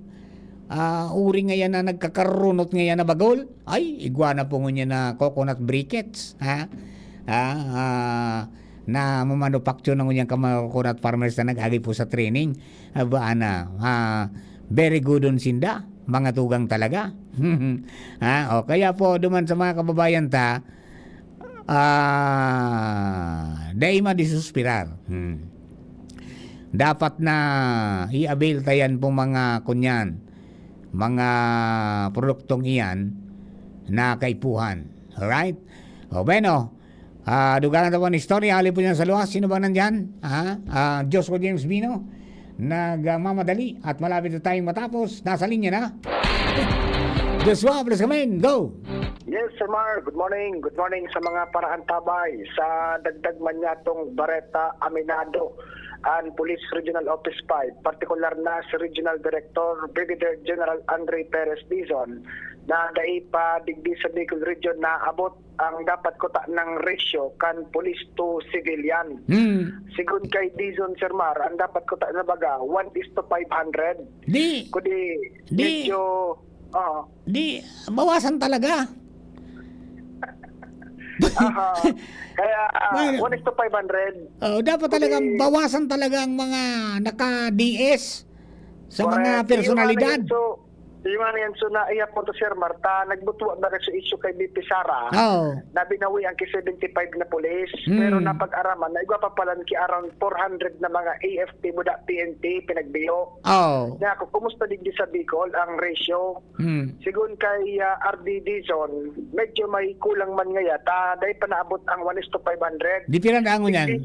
uri ngayon na nagkakarunot ngayon na bagol. Ay, iguana po ngunyan na coconut briquettes. Na mamanufacture ng ngunyan coconut farmers na nag-agi po sa training. Very good on sinda, mga tugang talaga. Kaya po duman sa mga kababayan dahil madisuspirar. Dapat na i-avail tayan po mga mga produktong iyan na kaipuhan. Alright? Bueno, dugalan na po ng istorya. Halip po niyan sa luwas. Sino ba nandyan? Joshua James Bino. Nagmamadali at malapit na tayong matapos. Nasa linya na. Joshua, please come in. Go! Yes, Sir Mar. Good morning. Good morning sa mga paraantabay sa Dagdag Manyatong Bareta Aminado and Police Regional Office 5, particular na si Regional Director Brigadier General Andre Perez Dizon na daipa digdi sa Bicol Region na abot ang dapat kuta ng ratio kan police to civilian. Sigun kay Dizon, Sir Mar, ang dapat kuta na baga 1:500. Kudi medyo bawasan talaga. Kaya 1:500. Dapat talaga bawasan talaga ang mga naka-DS sa mga personalidad. Yung ano yan, so na iya po to Sir Marta, nagbutuwa ba sa issue kay BP Sara na binawi ang K-75 na police, pero napag-araman na igwa pa pala ki around 400 na mga AFP muda PNP pinagbiyo. Kaya kung kumusta din sa Bicol ang ratio, sigun kay RD Dizon, medyo may kulang man ngaya, dahil pa naabot ang 1:500. Di pira na angon yan?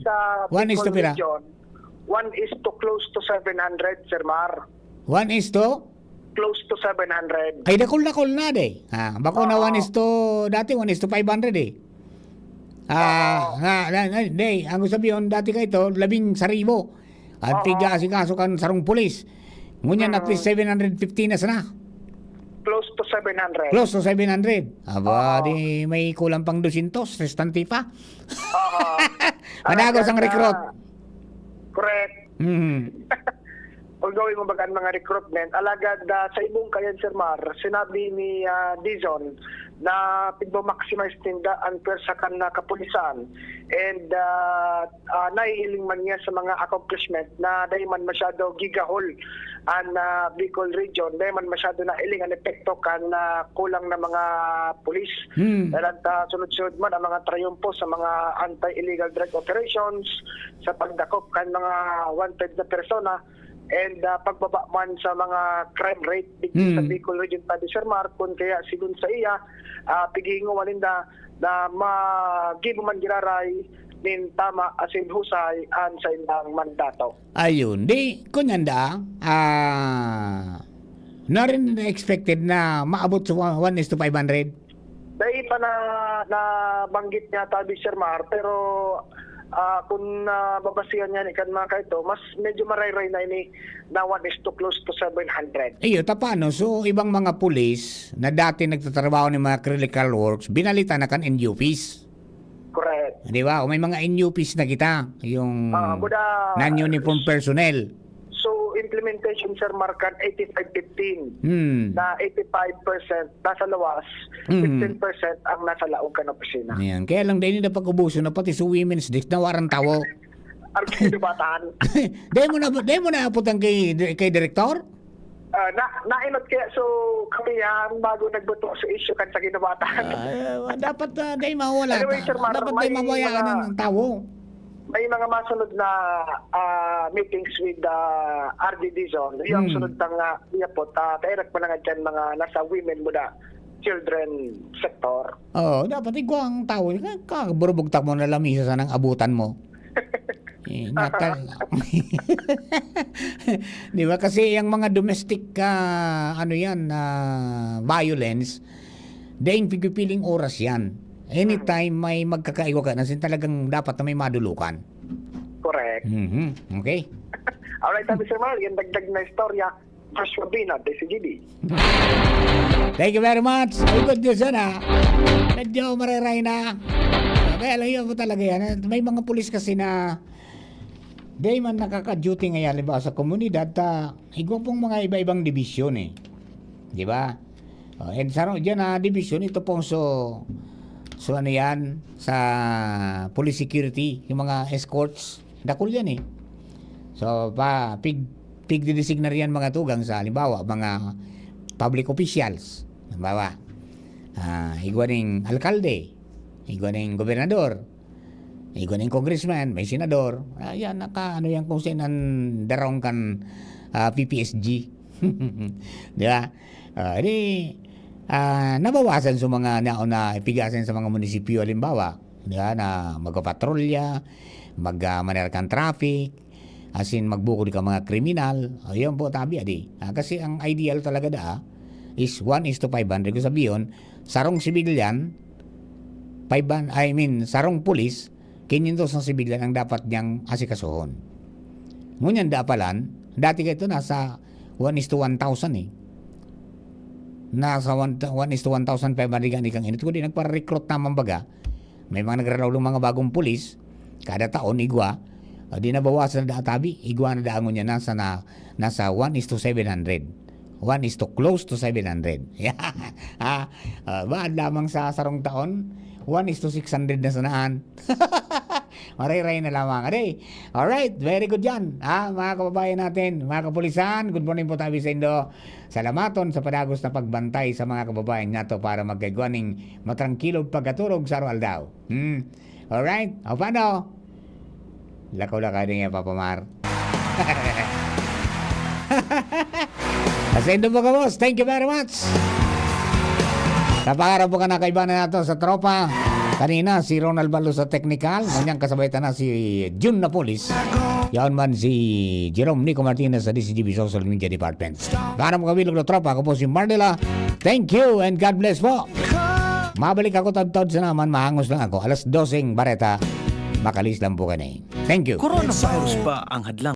1 is to pira? 1 is to close to 700, Sir Mar. 1 is to? Close to 700. Ay, dakol na de. Bako na 1 is to, dati 1 is to 500 eh. Ang sabihin, dati ka ito, 11,000. At tiga-asikaso kan sarong pulis. Ngunyan at least 750 na sana. Close to 700. Close to 700. Di may kulang pang 200, restante pa. Managos ang recruit. Correct. ongoing kumbaga mga recruitment. Alagad sa ibong kayan, Sir Mar, sinabi ni Dizon na pigbo-maximize tinda ang pwersa kan na kapulisan and naiiling man niya sa mga accomplishment na dahil man masyado gigahol ang Bicol region, dahil man masyado na iling ang epekto kan na kulang na mga pulis. Dahil sunod-sunod man ang mga trayumpo sa mga anti-illegal drug operations, sa pagdakop kan mga wanted na persona, and pagbaba man sa mga crime rate sa Bicol region pa di Sir Mar, kung kaya sigun sa iya pigingo maninda na mag-give man giraray nin tama asin husay an sa indang mandato. Ayun, di kunyanda, na rin expected na maabot sa 1:500. Dahil pa na banggit niya tabi Sir Mar, pero kung babasihan niya ni kan mga kaito, mas medyo marayray na ini na 1:2 close to 700. Iyo, tapano? So, ibang mga pulis na dati nagtatrabaho ng mga clerical works, binalita na kan NUPs. Correct. Di ba? O may mga NUPs na kita, yung non-uniform personnel. So, implementation, Sir Markan, 85-15. Na 85% nasa lawas, 15% ang nasa laog ka na opisina. Ayan. Kaya lang din na pag-ubuso na pati sa Women's Day na warang tawo. Ang kinubatan. Dahil mo na aputang kay Direktor? Nainot kaya, so kami bago nagbuto sa issue kan sa kinubatan. Dapat dahil mawala. Anyway, Sir Mar, dapat dahil mawayaan ng tawo. May mga masunod na meetings with RDD Zone. Yung sunod ng iyapot, kairak pa nga dyan mga nasa women muna, children sector. Oo, dapat ikaw ang tao. Kaburubugtak mo na lamisa sa nang abutan mo. Di ba? Kasi yung mga domestic violence, dahil pipiling oras yan. Anytime may magkakaiwa ka, nasin talagang dapat na may madulukan. Correct. Okay. Alright, sabi Sir Mar, yung dagdag na istorya, Joshua Bina, DCGB. Thank you very much. Ay, good news yan medyo mariray na. Kaya lang yun po talaga yan. May mga pulis kasi na di man nakaka-duty ngayon ba sa komunidad, higwa pong mga iba-ibang division di ba? And sa dyan division, ito pong so ano yan, sa police security, yung mga escorts, dakul yan So, pig-designar yan mga tugang sa, halimbawa, mga public officials, halimbawa, igwa ng alkalde, igwa ng gobernador, igwa ng congressman, may senador, yan, yan kung sinan darong kan PPSG. Di ba? Nabawasan sa mga nauna ipigasan sa mga munisipyo, halimbawa, na magpatrolya, manerkan traffic, asin magbukod ka mga kriminal. Ayun po tabi kasi ang ideal talaga is 1:500. Kung sabihin, sarong sibilyan, sarong pulis, 500 ang sibilyan ang dapat niyang asikasuhon. Ngunyan dapalan, dati ka ito nasa 1:1,000 Nasa 1:1,500 kang init. Kung di nagpa-recruit naman baga, may mga nagraraw ng mga bagong pulis, kada taon igwa, di nabawasan na tabi, igwa na daangon niya nasa 1:700. 1 close to 700. Baad lamang sa sarong taon, 1:600 na sanaan. Maray-ray na lamang. Alright, very good yan. Mga kababayan natin, mga kapulisan, good morning po tabi sa Indo. Salamaton sa padagos na pagbantay sa mga kababayan nato para magkagwaning matrangkilog pagkaturog sa aral daw. Alright, o paano? Lakaw-lakaw din yan, Papa Mar. Sa Indo po ka, boss. Thank you very much. Napakarap po ka na kaibanan nato sa tropa. Kanina, si Ronald Balo sa technical. Kanyang kasabay na si June Napolis. Yaon man si Jerome Nico Martinez sa DCGB Social Media Department. Para mo kabilog na tropa, ako po si Mardela. Thank you and God bless po. Mabalik ako tad-tad sa naman, mahangos lang ako. 12:00 Bareta. Makalis lang po ka na. Thank you. Coronavirus ba ang hadlang?